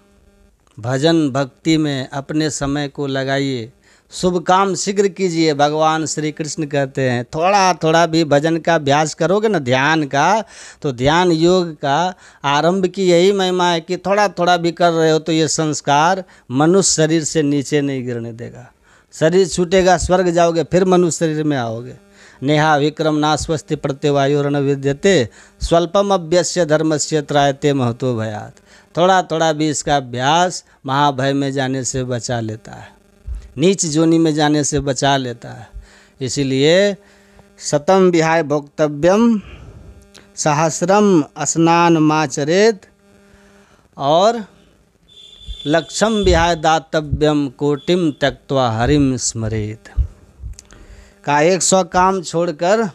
भजन भक्ति में अपने समय को लगाइए, शुभ काम शीघ्र कीजिए। भगवान श्री कृष्ण कहते हैं थोड़ा थोड़ा भी भजन का अभ्यास करोगे ना, ध्यान का, तो ध्यान योग का आरंभ की यही महिमा है कि थोड़ा थोड़ा भी कर रहे हो तो ये संस्कार मनुष्य शरीर से नीचे नहीं गिरने देगा। शरीर छूटेगा, स्वर्ग जाओगे, फिर मनुष्य शरीर में आओगे। नेहा विक्रम नास्वस्ति प्रत्यवायुर्न विद्यते स्वल्पम अभ्यस्य धर्मस्य त्रायते महतो भयात। थोड़ा थोड़ा भी इसका अभ्यास महाभय में जाने से बचा लेता है, नीच जोनि में जाने से बचा लेता है। इसीलिए शतम विहाय भोक्तव्यम सहस्रम स्नान माचरेत और लक्षम विहाय दातव्यम कोटिम त्यक्त्वा हरिम स्मरेत। का 100 काम छोड़कर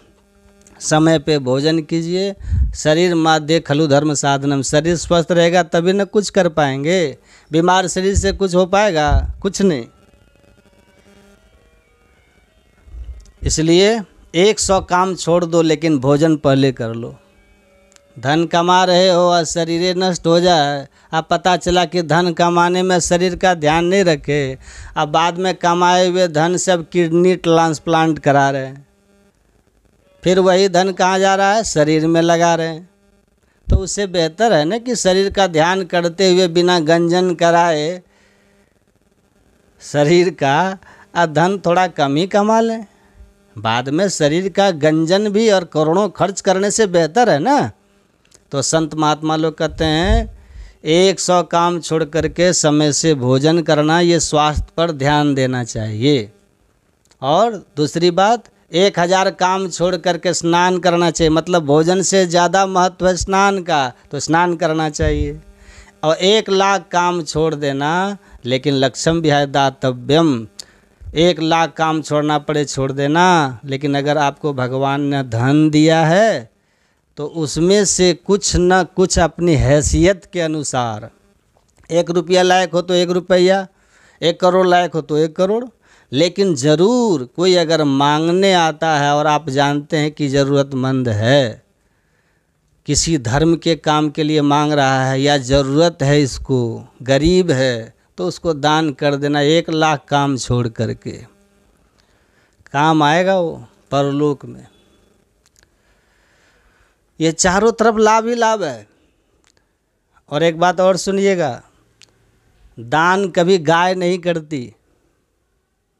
समय पे भोजन कीजिए। शरीर माध्य खलु धर्म साधनम, शरीर स्वस्थ रहेगा तभी न कुछ कर पाएंगे। बीमार शरीर से कुछ हो पाएगा? कुछ नहीं। इसलिए 100 काम छोड़ दो, लेकिन भोजन पहले कर लो। धन कमा रहे हो और शरीर नष्ट हो जाए, अब पता चला कि धन कमाने में शरीर का ध्यान नहीं रखे, अब बाद में कमाए हुए धन से अब किडनी ट्रांसप्लांट करा रहे हैं, फिर वही धन कहाँ जा रहा है? शरीर में लगा रहे हैं। तो उससे बेहतर है ना कि शरीर का ध्यान करते हुए बिना गंजन कराए शरीर का धन थोड़ा कम ही कमा लें। बाद में शरीर का गंजन भी और करोड़ों खर्च करने से बेहतर है ना। तो संत महात्मा लोग कहते हैं 100 काम छोड़ करके समय से भोजन करना, ये स्वास्थ्य पर ध्यान देना चाहिए। और दूसरी बात, 1000 काम छोड़ करके स्नान करना चाहिए, मतलब भोजन से ज़्यादा महत्व है स्नान का, तो स्नान करना चाहिए। और 1,00,000 काम छोड़ देना, लेकिन लक्ष्यम विहाय दातव्यम, 1,00,000 काम छोड़ना पड़े छोड़ देना, लेकिन अगर आपको भगवान ने धन दिया है तो उसमें से कुछ न कुछ अपनी हैसियत के अनुसार, 1 रुपया लायक हो तो 1 रुपया, 1 करोड़ लायक हो तो 1 करोड़, लेकिन ज़रूर कोई अगर मांगने आता है और आप जानते हैं कि ज़रूरतमंद है, किसी धर्म के काम के लिए मांग रहा है या ज़रूरत है इसको, गरीब है, तो उसको दान कर देना। 1,00,000 काम छोड़ करके काम आएगा वो परलोक में। ये चारों तरफ लाभ ही लाभ है। और एक बात और सुनिएगा, दान कभी गाय नहीं करती।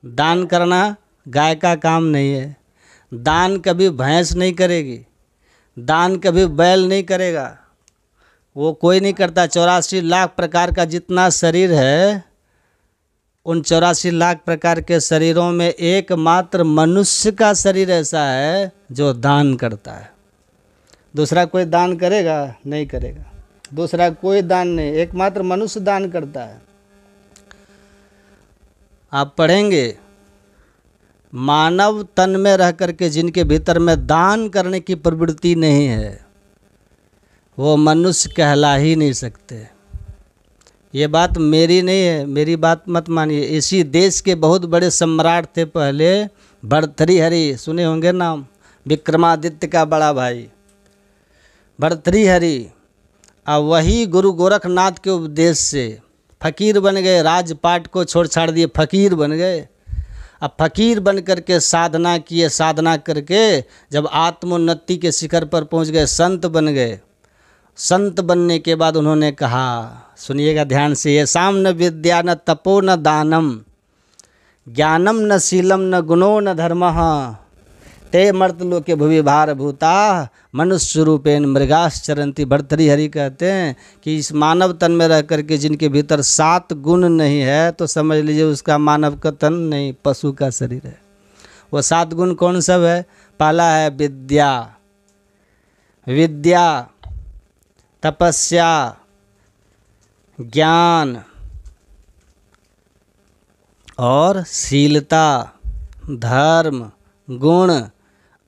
दान करना गाय का काम नहीं है। दान कभी भैंस नहीं करेगी, दान कभी बैल नहीं करेगा, वो कोई नहीं करता। 84 लाख प्रकार का जितना शरीर है, उन 84 लाख प्रकार के शरीरों में एकमात्र मनुष्य का शरीर ऐसा है जो दान करता है। दूसरा कोई दान करेगा? नहीं करेगा। दूसरा कोई दान नहीं, एकमात्र मनुष्य दान करता है। आप पढ़ेंगे, मानव तन में रह करके जिनके भीतर में दान करने की प्रवृत्ति नहीं है, वो मनुष्य कहला ही नहीं सकते। ये बात मेरी नहीं है, मेरी बात मत मानिए। इसी देश के बहुत बड़े सम्राट थे पहले, भर्तृहरि, सुने होंगे नाम, विक्रमादित्य का बड़ा भाई भर्तृहरि। अब वही गुरु गोरखनाथ के उपदेश से फ़कीर बन गए, राजपाट को छोड़ छाड़ दिए, फ़कीर बन गए। अब फ़कीर बन करके साधना किए, साधना करके जब आत्मोन्नति के शिखर पर पहुंच गए, संत बन गए। संत बनने के बाद उन्होंने कहा, सुनिएगा ध्यान से, ये साम न विद्या न तपो न दानम, ज्ञानम न शीलम न गुणो न धर्मः, ते मर्तलोके भुवि भार भूता मनुष्य रूपेण मृगाश्चरंती। भर्तृहरि हरि कहते हैं कि इस मानव तन में रह करके जिनके भीतर 7 गुण नहीं है तो समझ लीजिए उसका मानव का तन नहीं, पशु का शरीर है। वो 7 गुण कौन सब है? पहला है विद्या, विद्या, तपस्या, ज्ञान और शीलता, धर्म, गुण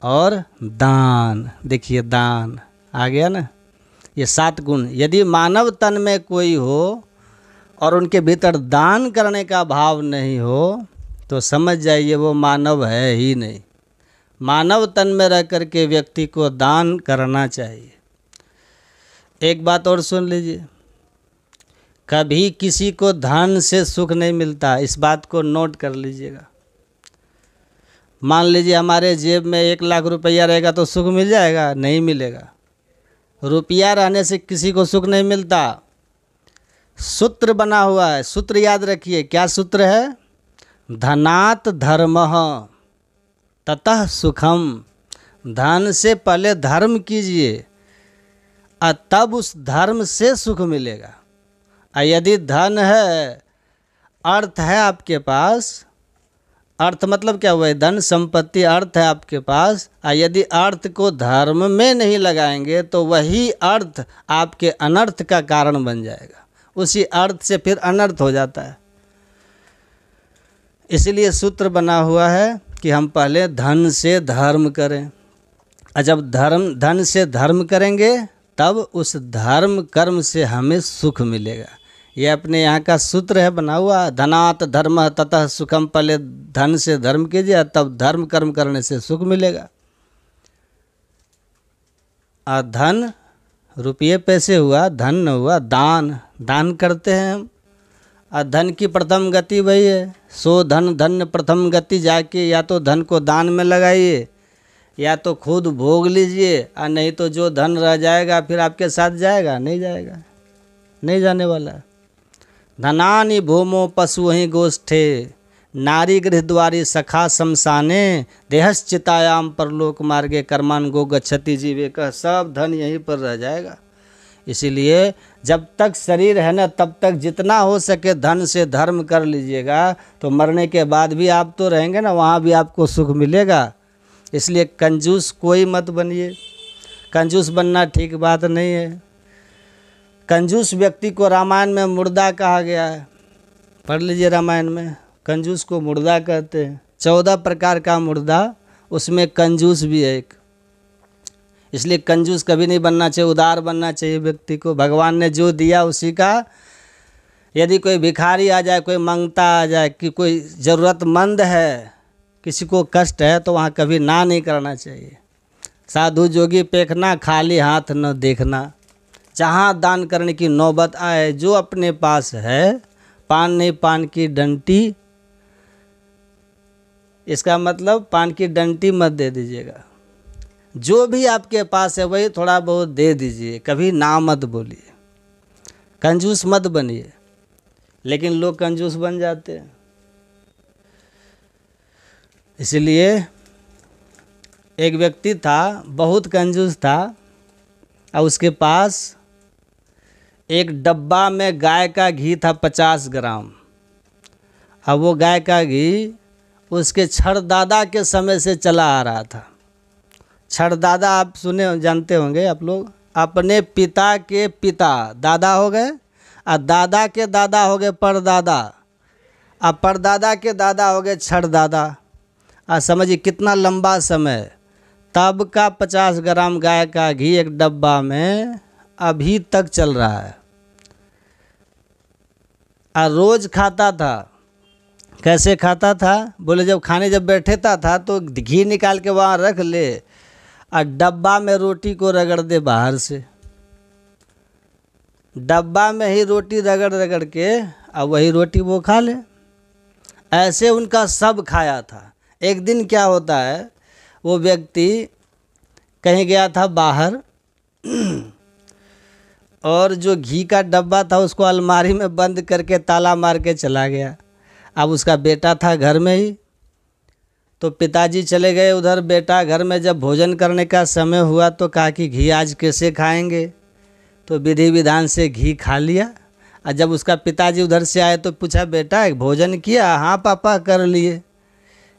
और दान। देखिए दान आ गया ना, ये 7 गुण। यदि मानव तन में कोई हो और उनके भीतर दान करने का भाव नहीं हो तो समझ जाइए वो मानव है ही नहीं। मानव तन में रह कर के व्यक्ति को दान करना चाहिए। एक बात और सुन लीजिए, कभी किसी को धन से सुख नहीं मिलता, इस बात को नोट कर लीजिएगा। मान लीजिए हमारे जेब में 1 लाख रुपया रहेगा तो सुख मिल जाएगा? नहीं मिलेगा। रुपया रहने से किसी को सुख नहीं मिलता। सूत्र बना हुआ है, सूत्र याद रखिए। क्या सूत्र है? धनात् धर्मः ततः सुखम। धन से पहले धर्म कीजिए और तब उस धर्म से सुख मिलेगा। और यदि धन है, अर्थ है आपके पास, अर्थ मतलब क्या हुआ है? धन संपत्ति, अर्थ है आपके पास, और यदि अर्थ को धर्म में नहीं लगाएंगे तो वही अर्थ आपके अनर्थ का कारण बन जाएगा। उसी अर्थ से फिर अनर्थ हो जाता है। इसलिए सूत्र बना हुआ है कि हम पहले धन से धर्म करें, और जब धन से धर्म करेंगे तब उस धर्म कर्म से हमें सुख मिलेगा। ये अपने यहाँ का सूत्र है बना हुआ, धनात् धर्मः ततः सुखम। पहले धन से धर्म कीजिए तब धर्म कर्म करने से सुख मिलेगा। और धन रुपये पैसे हुआ, धन न हुआ, दान। दान करते हैं हम, और धन की प्रथम गति वही है। सो धन धन्य प्रथम गति। जाके या तो धन को दान में लगाइए या तो खुद भोग लीजिए, और नहीं तो जो धन रह जाएगा फिर आपके साथ जाएगा? नहीं जाएगा, नहीं जाने वाला। धनानि भूमो पशु वहीं गोष्ठे, नारी गृहद्वारी सखा शमशाने, देहश्चितायाम परलोक मार्गे कर्मान गो गच्छति जीवे। का सब धन यहीं पर रह जाएगा। इसीलिए जब तक शरीर है ना तब तक जितना हो सके धन से धर्म कर लीजिएगा, तो मरने के बाद भी आप तो रहेंगे ना, वहाँ भी आपको सुख मिलेगा। इसलिए कंजूस कोई मत बनिए। कंजूस बनना ठीक बात नहीं है। कंजूस व्यक्ति को रामायण में मुर्दा कहा गया है। पढ़ लीजिए रामायण में, कंजूस को मुर्दा कहते हैं। 14 प्रकार का मुर्दा, उसमें कंजूस भी है एक। इसलिए कंजूस कभी नहीं बनना चाहिए, उदार बनना चाहिए व्यक्ति को। भगवान ने जो दिया उसी का। यदि कोई भिखारी आ जाए, कोई मांगता आ जाए, कि कोई ज़रूरतमंद है, किसी को कष्ट है, तो वहाँ कभी ना नहीं करना चाहिए। साधु जोगी पेखना, खाली हाथ न देखना। जहाँ दान करने की नौबत आए, जो अपने पास है, पान नहीं पान की डंटी। इसका मतलब पान की डंटी मत दे दीजिएगा। जो भी आपके पास है वही थोड़ा बहुत दे दीजिए, कभी ना मत बोलिए। कंजूस मत बनिए। लेकिन लोग कंजूस बन जाते हैं। इसलिए एक व्यक्ति था, बहुत कंजूस था, और उसके पास एक डब्बा में गाय का घी था 50 ग्राम। अब वो गाय का घी उसके छड़दादा के समय से चला आ रहा था। छड़दादा आप सुने जानते होंगे आप लोग। अपने पिता के पिता दादा हो गए, और दादा के दादा हो गए परदादा, अब परदादा के दादा हो गए छड़दादा। और समझिए कितना लंबा समय। तब का 50 ग्राम गाय का घी एक डब्बा में अभी तक चल रहा है, और रोज़ खाता था। कैसे खाता था? बोले जब खाने जब बैठता था तो घी निकाल के वहाँ रख ले, और डब्बा में रोटी को रगड़ दे बाहर से। डब्बा में ही रोटी रगड़ रगड़ के अब वही रोटी वो खा ले। ऐसे उनका सब खाया था। एक दिन क्या होता है, वो व्यक्ति कहीं गया था बाहर, और जो घी का डब्बा था उसको अलमारी में बंद करके ताला मार के चला गया। अब उसका बेटा था घर में ही, तो पिताजी चले गए उधर। बेटा घर में जब भोजन करने का समय हुआ तो कहा कि घी आज कैसे खाएंगे, तो विधि विधान से घी खा लिया। और जब उसका पिताजी उधर से आए तो पूछा, बेटा भोजन किया? हाँ पापा कर लिए।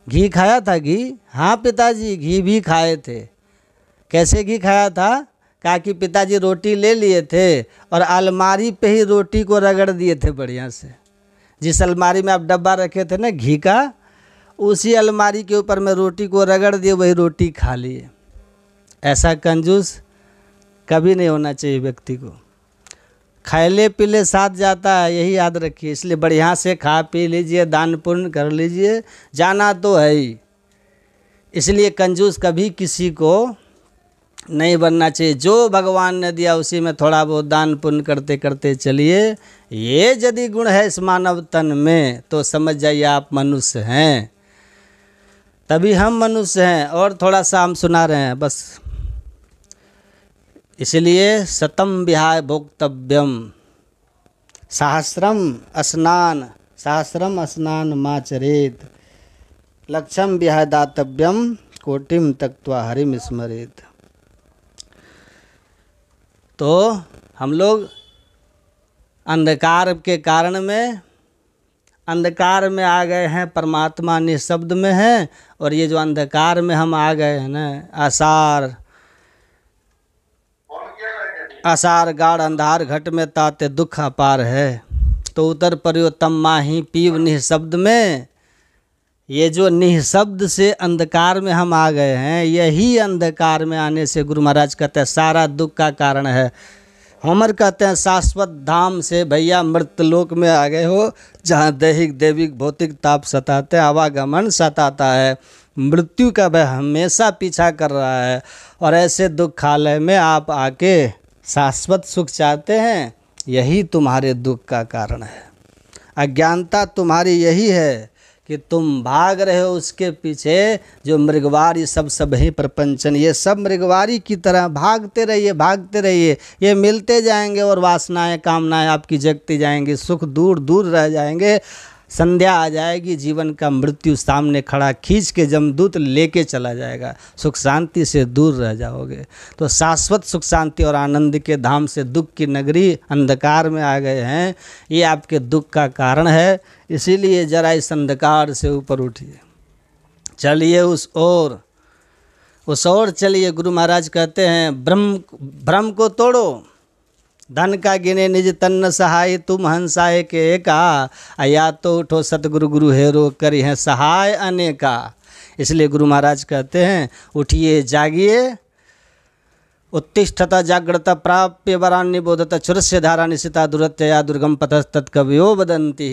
घी खाया था? घी हाँ पिताजी घी भी खाए थे। कैसे घी खाया था? कहा कि पिताजी रोटी ले लिए थे और अलमारी पे ही रोटी को रगड़ दिए थे बढ़िया से। जिस अलमारी में आप डब्बा रखे थे ना घी का, उसी अलमारी के ऊपर में रोटी को रगड़ दिए, वही रोटी खा लिए। ऐसा कंजूस कभी नहीं होना चाहिए व्यक्ति को। खाए पीले साथ जाता है, यही याद रखिए। इसलिए बढ़िया से खा पी लीजिए, दान पुण्य कर लीजिए, जाना तो है ही। इसलिए कंजूस कभी किसी को नहीं बनना चाहिए। जो भगवान ने दिया उसी में थोड़ा बहुत दान पुण्य करते करते चलिए। ये यदि गुण है इस मानव तन में तो समझ जाइए आप मनुष्य हैं, तभी हम मनुष्य हैं। और थोड़ा सा हम सुना रहे हैं बस। इसलिए शतम विहाय भोक्तव्यम सहस्रम स्नान माचरेत लक्षम विहाय दातव्यम कोटिम तक्त्वा हरिम स्मरेत। तो हम लोग अंधकार के कारण में अंधकार में आ गए हैं, परमात्मा निःशब्द में है। और ये जो अंधकार में हम आ गए हैं ना, आसार गाढ़ अंधार घट में ताते दुख अपार है। तो उतर पर्यो तम माही पीव निःशब्द में। ये जो निःशब्द से अंधकार में हम आ गए हैं, यही अंधकार में आने से गुरु महाराज कहते हैं सारा दुख का कारण है। हमर कहते हैं शाश्वत धाम से भैया मृतलोक में आ गए हो, जहाँ दैहिक दैविक भौतिक ताप सताते, आवागमन सताता है, मृत्यु का भय हमेशा पीछा कर रहा है। और ऐसे दुखालय में आप आके शाश्वत सुख चाहते हैं, यही तुम्हारे दुख का कारण है। अज्ञानता तुम्हारी यही है कि तुम भाग रहे हो उसके पीछे जो मृगवारी सब ही प्रपंचन, ये सब मृगवारी की तरह भागते रहिए। ये मिलते जाएंगे और वासनाएं कामनाएं आपकी जगती जाएंगी, सुख दूर दूर रह जाएंगे। संध्या आ जाएगी, जीवन का मृत्यु सामने खड़ा खींच के जमदूत लेके चला जाएगा, सुख शांति से दूर रह जाओगे। तो शाश्वत सुख शांति और आनंद के धाम से दुख की नगरी अंधकार में आ गए हैं, ये आपके दुख का कारण है। इसीलिए जरा इस अंधकार से ऊपर उठिए, चलिए उस ओर चलिए। गुरु महाराज कहते हैं भ्रम को तोड़ो, धन का गिने निज तन्न सहाय, तुम हंसाए के एका, या तो उठो सतगुरु गुरु हेरो करी है सहाय अनेका। इसलिए गुरु महाराज कहते हैं उठिए जागिए, उत्तिष्ठता जागृता प्राप्य वरान्य बोधता चुरस्य धारा निशिता दुरत्यया दुर्गम पथस्तत्कवयो वदन्ति।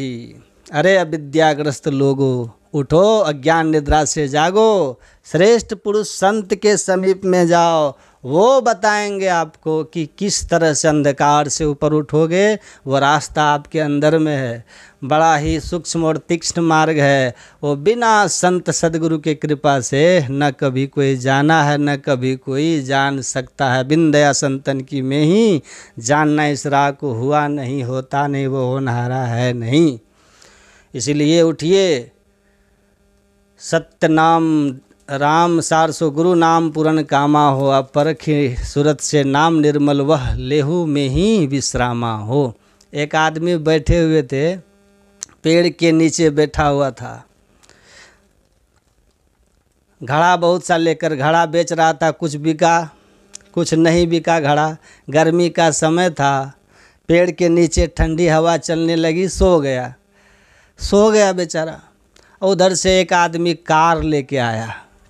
अरे अविद्याग्रस्त लोगो उठो, अज्ञान निद्रा से जागो, श्रेष्ठ पुरुष संत के समीप में जाओ, वो बताएंगे आपको कि किस तरह से अंधकार से ऊपर उठोगे। वो रास्ता आपके अंदर में है, बड़ा ही सूक्ष्म और तीक्ष्ण मार्ग है। वो बिना संत सदगुरु के कृपा से न कभी कोई जाना है, न कभी कोई जान सकता है। बिन दया संतन की में ही जानना इस राह को हुआ नहीं, होता नहीं, वो होनहारा है नहीं। इसीलिए उठिए, सत्य नाम राम सारसो गुरु नाम पूरन कामा हो, अब परखी सूरत से नाम निर्मल वह लेहू में ही विश्रामा हो। एक आदमी बैठे हुए थे, पेड़ के नीचे बैठा हुआ था, घड़ा बहुत सा लेकर घड़ा बेच रहा था। कुछ बिका कुछ नहीं बिका घड़ा। गर्मी का समय था, पेड़ के नीचे ठंडी हवा चलने लगी, सो गया बेचारा। उधर से एक आदमी कार लेके आया।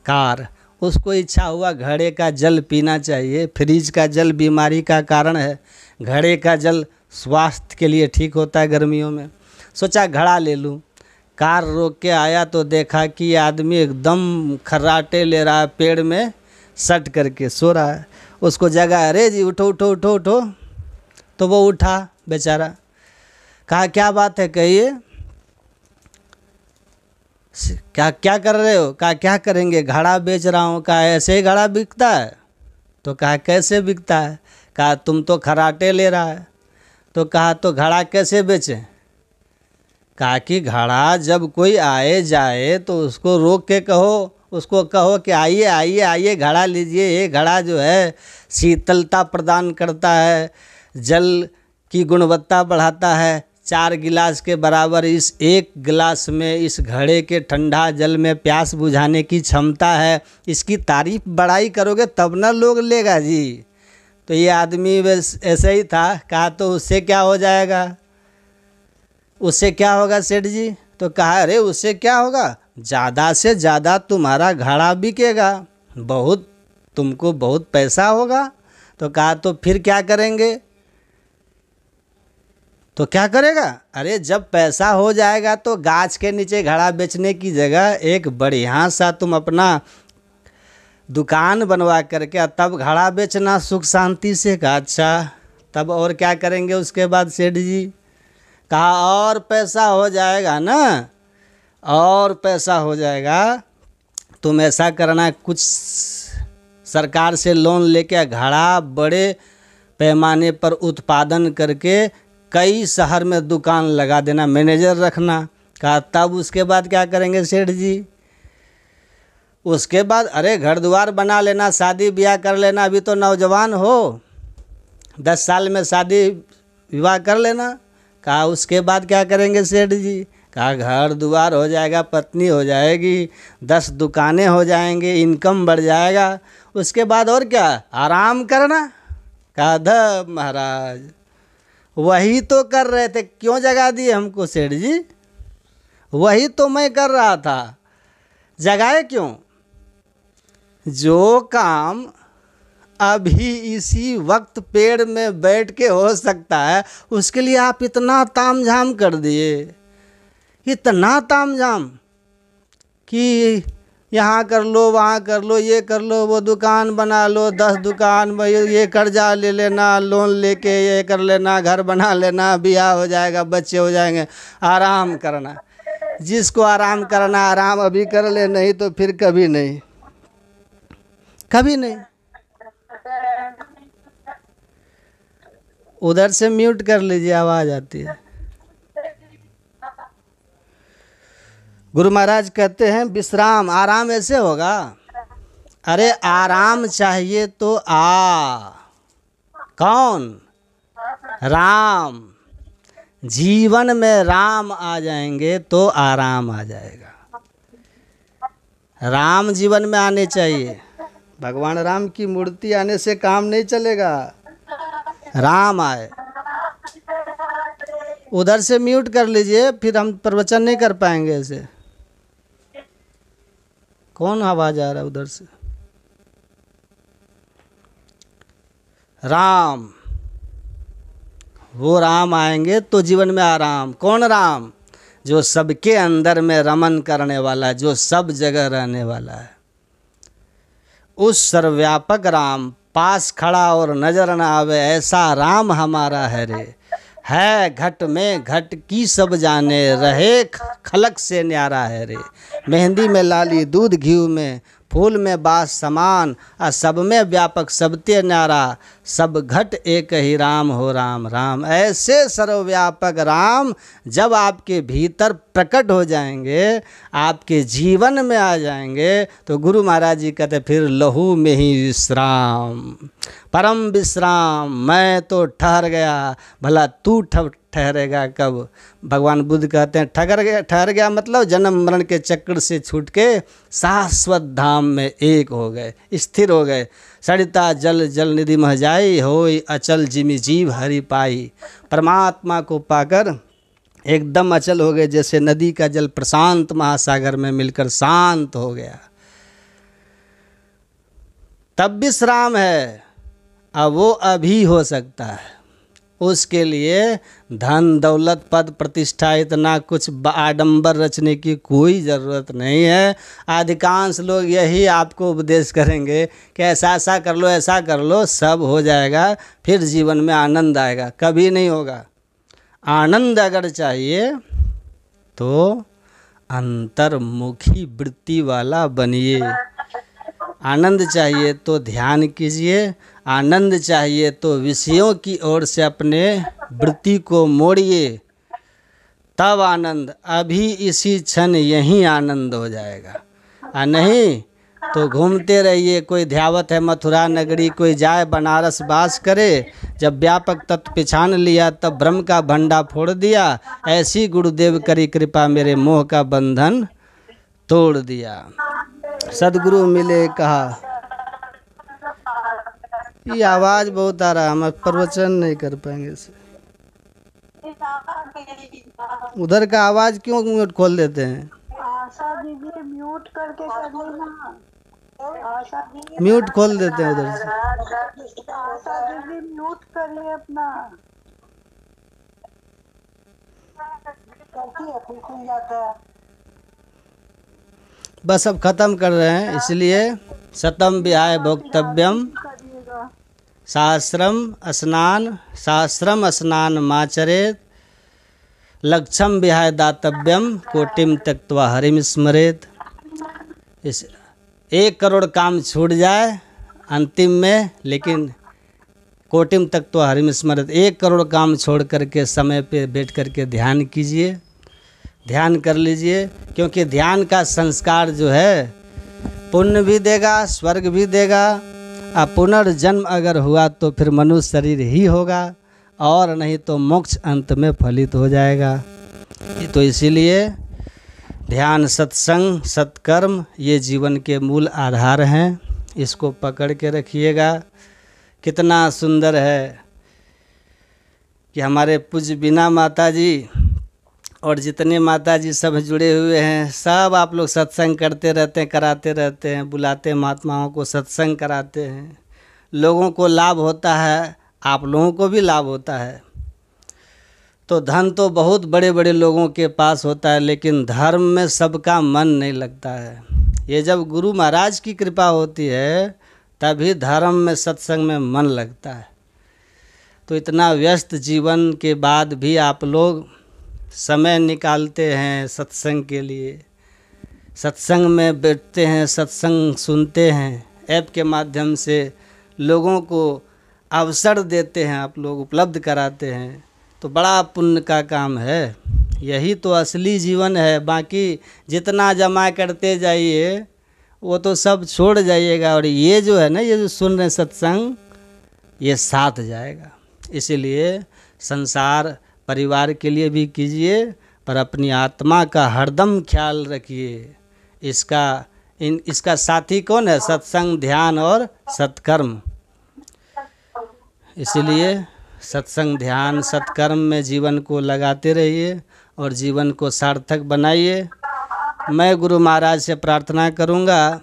कार, उसको इच्छा हुआ घड़े का जल पीना चाहिए। फ्रिज का जल बीमारी का कारण है, घड़े का जल स्वास्थ्य के लिए ठीक होता है गर्मियों में। सोचा घड़ा ले लूँ। कार रोक के आया तो देखा कि आदमी एकदम खर्राटे ले रहा है, पेड़ में सट करके सो रहा है। उसको जगा, अरे जी उठो उठो उठो उठो। तो वो उठा बेचारा। कहा क्या बात है, कहिए क्या कर रहे हो? कहा क्या करेंगे, घड़ा बेच रहा हूँ। कहा ऐसे ही घड़ा बिकता है? तो कहा कैसे बिकता है? कहा तुम तो खराटे ले रहा है। तो कहा तो घड़ा कैसे बेचें? कहा कि घड़ा जब कोई आए जाए तो उसको रोक के कहो, उसको कहो कि आइए आइए आइए घड़ा लीजिए। ये घड़ा जो है शीतलता प्रदान करता है, जल की गुणवत्ता बढ़ाता है। 4 गिलास के बराबर इस एक गिलास में इस घड़े के ठंडा जल में प्यास बुझाने की क्षमता है। इसकी तारीफ बड़ाई करोगे तब ना लोग लेगा जी। तो ये आदमी बस ऐसे ही था। कहा तो उससे क्या हो जाएगा, उससे क्या होगा सेठ जी? तो कहा अरे उससे क्या होगा, ज़्यादा से ज़्यादा तुम्हारा घड़ा बिकेगा, बहुत तुमको बहुत पैसा होगा। तो कहा तो फिर क्या करेंगे? तो क्या करेगा? अरे जब पैसा हो जाएगा तो गाछ के नीचे घड़ा बेचने की जगह एक बढ़िया सा तुम अपना दुकान बनवा करके तब घड़ा बेचना सुख शांति से। कहा अच्छा तब और क्या करेंगे उसके बाद सेठ जी? कहा और पैसा हो जाएगा ना, और पैसा हो जाएगा, तुम ऐसा करना कुछ सरकार से लोन लेके घड़ा बड़े पैमाने पर उत्पादन करके कई शहर में दुकान लगा देना, मैनेजर रखना। कहा तब उसके बाद क्या करेंगे सेठ जी? उसके बाद अरे घर द्वार बना लेना, शादी ब्याह कर लेना, अभी तो नौजवान हो, 10 साल में शादी विवाह कर लेना। कहा उसके बाद क्या करेंगे सेठ जी? कहा घर द्वार हो जाएगा, पत्नी हो जाएगी, 10 दुकानें हो जाएंगे, इनकम बढ़ जाएगा। उसके बाद और क्या, आराम करना। कहा ध महाराज वही तो कर रहे थे, क्यों जगा दिए हमको सेठ जी? वही तो मैं कर रहा था, जगाए क्यों? जो काम अभी इसी वक्त पेड़ में बैठ के हो सकता है उसके लिए आप इतना तामझाम कर दिए, इतना तामझाम कि यहाँ कर लो, वहाँ कर लो, ये कर लो, वो दुकान बना लो, 10 दुकान, ये कर्जा ले लेना, लोन लेके ये कर लेना, घर बना लेना, ब्याह हो जाएगा, बच्चे हो जाएंगे, आराम करना। जिसको आराम करना आराम अभी कर ले, नहीं तो फिर कभी नहीं, कभी नहीं। उधर से म्यूट कर लीजिए, आवाज़ आती है। गुरु महाराज कहते हैं विश्राम, आराम ऐसे होगा। अरे आराम चाहिए तो कौन? राम। जीवन में राम आ जाएंगे तो आराम आ जाएगा। राम जीवन में आने चाहिए। भगवान राम की मूर्ति आने से काम नहीं चलेगा, राम आए। उधर से म्यूट कर लीजिए, फिर हम प्रवचन नहीं कर पाएंगे ऐसे। कौन आवाज आ रहा है उधर से? राम, वो राम आएंगे तो जीवन में आराम। कौन राम? जो सबके अंदर में रमन करने वाला, जो सब जगह रहने वाला है। उस सर्वव्यापक राम पास खड़ा और नजर न आवे, ऐसा राम हमारा है रे। है घट में घट की सब जाने, रहे खलक से न्यारा है रे। मेहंदी में लाली, दूध घी में, फूल में बास समान, आ सब में व्यापक सबते न्यारा। सब घट एक ही राम हो राम राम। ऐसे सर्वव्यापक राम जब आपके भीतर प्रकट हो जाएंगे, आपके जीवन में आ जाएंगे, तो गुरु महाराज जी कहते फिर लहू में ही विश्राम, परम विश्राम। मैं तो ठहर गया, भला तू ठहरेगा कब? भगवान बुद्ध कहते हैं ठहर गया मतलब जन्म मरण के चक्र से छूट के शाश्वत धाम में एक हो गए, स्थिर हो गए। सरिता जल जल निधि मह जाई, होई अचल जिमि जीव हरि पाई। परमात्मा को पाकर एकदम अचल हो गए, जैसे नदी का जल प्रशांत महासागर में मिलकर शांत हो गया। तब विश्राम है। अब वो अभी हो सकता है। उसके लिए धन दौलत पद प्रतिष्ठा इतना कुछ आडंबर रचने की कोई ज़रूरत नहीं है। अधिकांश लोग यही आपको उपदेश करेंगे कि ऐसा ऐसा कर लो, ऐसा कर लो, सब हो जाएगा, फिर जीवन में आनंद आएगा। कभी नहीं होगा। आनंद अगर चाहिए तो अंतर्मुखी वृत्ति वाला बनिए। आनंद चाहिए तो ध्यान कीजिए, आनंद चाहिए तो विषयों की ओर से अपने वृत्ति को मोड़िए। तब आनंद, अभी इसी क्षण यही आनंद हो जाएगा। और नहीं तो घूमते रहिए, कोई ध्यावत है मथुरा नगरी, कोई जाए बनारस वास करे। जब व्यापक तत्व पहचान लिया तब ब्रह्म का भंडा फोड़ दिया। ऐसी गुरुदेव करी कृपा मेरे मोह का बंधन तोड़ दिया। सदगुरु मिले कहा, ये आवाज़ बहुत आ रहा है, हम प्रवचन नहीं कर पाएंगे इसे। उधर का आवाज़ क्यों म्यूट खोल देते हैं? आशा दीदी म्यूट करके कर लेना। आशा दीदी म्यूट खोल देते हैं उधर से। आशा दीदी म्यूट करिए अपना। करती है फिर खुल जाता है। बस अब ख़त्म कर रहे हैं, इसलिए शतम विहाय भोक्तव्यम करिएगा। सहस्रम स्नान माचरेत, लक्षम विहाय दातव्यम कोटिम त्यक्त्वा हरिम स्मरेत। इस 1 करोड़ काम छूट जाए अंतिम में, लेकिन कोटिम त्यक्त्वा हरिम स्मरेत, 1 करोड़ काम छोड़ करके समय पे बैठ करके ध्यान कीजिए, ध्यान कर लीजिए। क्योंकि ध्यान का संस्कार जो है पुण्य भी देगा, स्वर्ग भी देगा। और पुनर्जन्म अगर हुआ तो फिर मनुष्य शरीर ही होगा, और नहीं तो मोक्ष अंत में फलित हो जाएगा। ये तो इसीलिए ध्यान, सत्संग, सत्कर्म ये जीवन के मूल आधार हैं। इसको पकड़ के रखिएगा। कितना सुंदर है कि हमारे पूज्य बीना माता जी और जितने माता जी सब जुड़े हुए हैं, सब आप लोग सत्संग करते रहते हैं, कराते रहते हैं, बुलाते हैं महात्माओं को, सत्संग कराते हैं। लोगों को लाभ होता है, आप लोगों को भी लाभ होता है। तो धन तो बहुत बड़े बड़े लोगों के पास होता है, लेकिन धर्म में सबका मन नहीं लगता है। ये जब गुरु महाराज की कृपा होती है तभी धर्म में, सत्संग में मन लगता है। तो इतना व्यस्त जीवन के बाद भी आप लोग समय निकालते हैं सत्संग के लिए, सत्संग में बैठते हैं, सत्संग सुनते हैं, ऐप के माध्यम से लोगों को अवसर देते हैं, आप लोग उपलब्ध कराते हैं। तो बड़ा पुण्य का काम है। यही तो असली जीवन है। बाकी जितना जमा करते जाइए वो तो सब छोड़ जाइएगा, और ये जो है ना, ये जो सुन रहे सत्संग, ये साथ जाएगा। इसीलिए संसार परिवार के लिए भी कीजिए, पर अपनी आत्मा का हरदम ख्याल रखिए। इसका साथी कौन है? सत्संग, ध्यान और सत्कर्म। इसलिए सत्संग, ध्यान, सत्कर्म में जीवन को लगाते रहिए और जीवन को सार्थक बनाइए। मैं गुरु महाराज से प्रार्थना करूंगा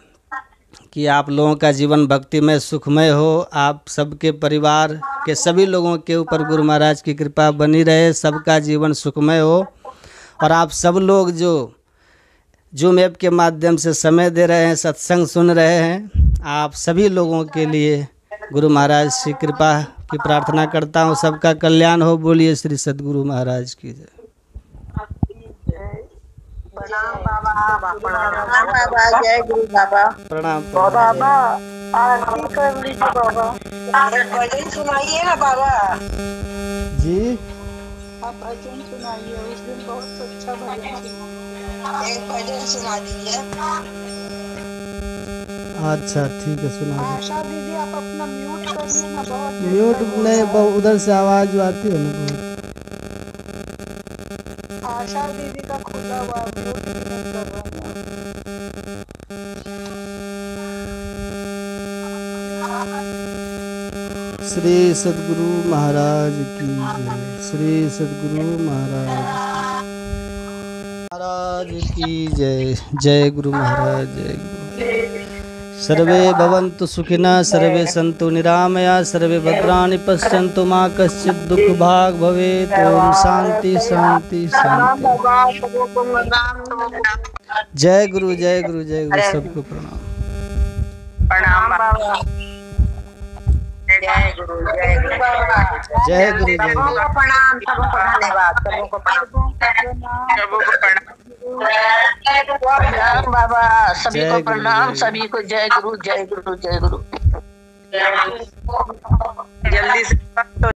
कि आप लोगों का जीवन भक्तिमय, सुखमय हो। आप सबके परिवार के सभी लोगों के ऊपर गुरु महाराज की कृपा बनी रहे, सबका जीवन सुखमय हो। और आप सब लोग जो जूम ऐप के माध्यम से समय दे रहे हैं, सत्संग सुन रहे हैं, आप सभी लोगों के लिए गुरु महाराज की कृपा की प्रार्थना करता हूँ। सबका कल्याण हो। बोलिए श्री सद्गुरु महाराज की जय। प्रणाम बाबा, प्रणाम बाबा, जय गुरु बाबा। प्रणाम बाबा आरती कर लीजिए बाबा। भजन सुनाइए ना बाबा जी। आप भजन सुनाइए, उस दिन बहुत अच्छा भजन सुनाइए। एक भजन सुना दीजिए। अच्छा ठीक है, सुना दो। आशा दीदी आप अपना म्यूट करिए ना। बहुत म्यूट नहीं, उधर से आवाज़ आती है ना बहुत। आशा दीदी का खुला हुआ म्यूट भी नहीं कर रहा है। श्री सद्गुरु महाराज की जय। श्री सद्गुरु महाराज की जय। जय गुरु महाराज, जय गुरु। सर्वे भवन्तु सुखिनः, सर्वे सन्तु निरामया, सर्वे भद्राणि पश्यन्तु मा कश्चित् दुःख भाग् भवेत्। ओम शांति शांति शांति। जय गुरु, जय गुरु, जय गुरु। सबको प्रणाम। प्रणाम बाबा, जय गुरु, जय गुरु बाबा, जय गुरु, जय गुरु। सबको प्रणाम, सबको धन्यवाद, सबको प्रणाम, सबको प्रणाम बाबा, सभी को प्रणाम, सभी को जय गुरु, जय गुरु, जय गुरु। जल्दी से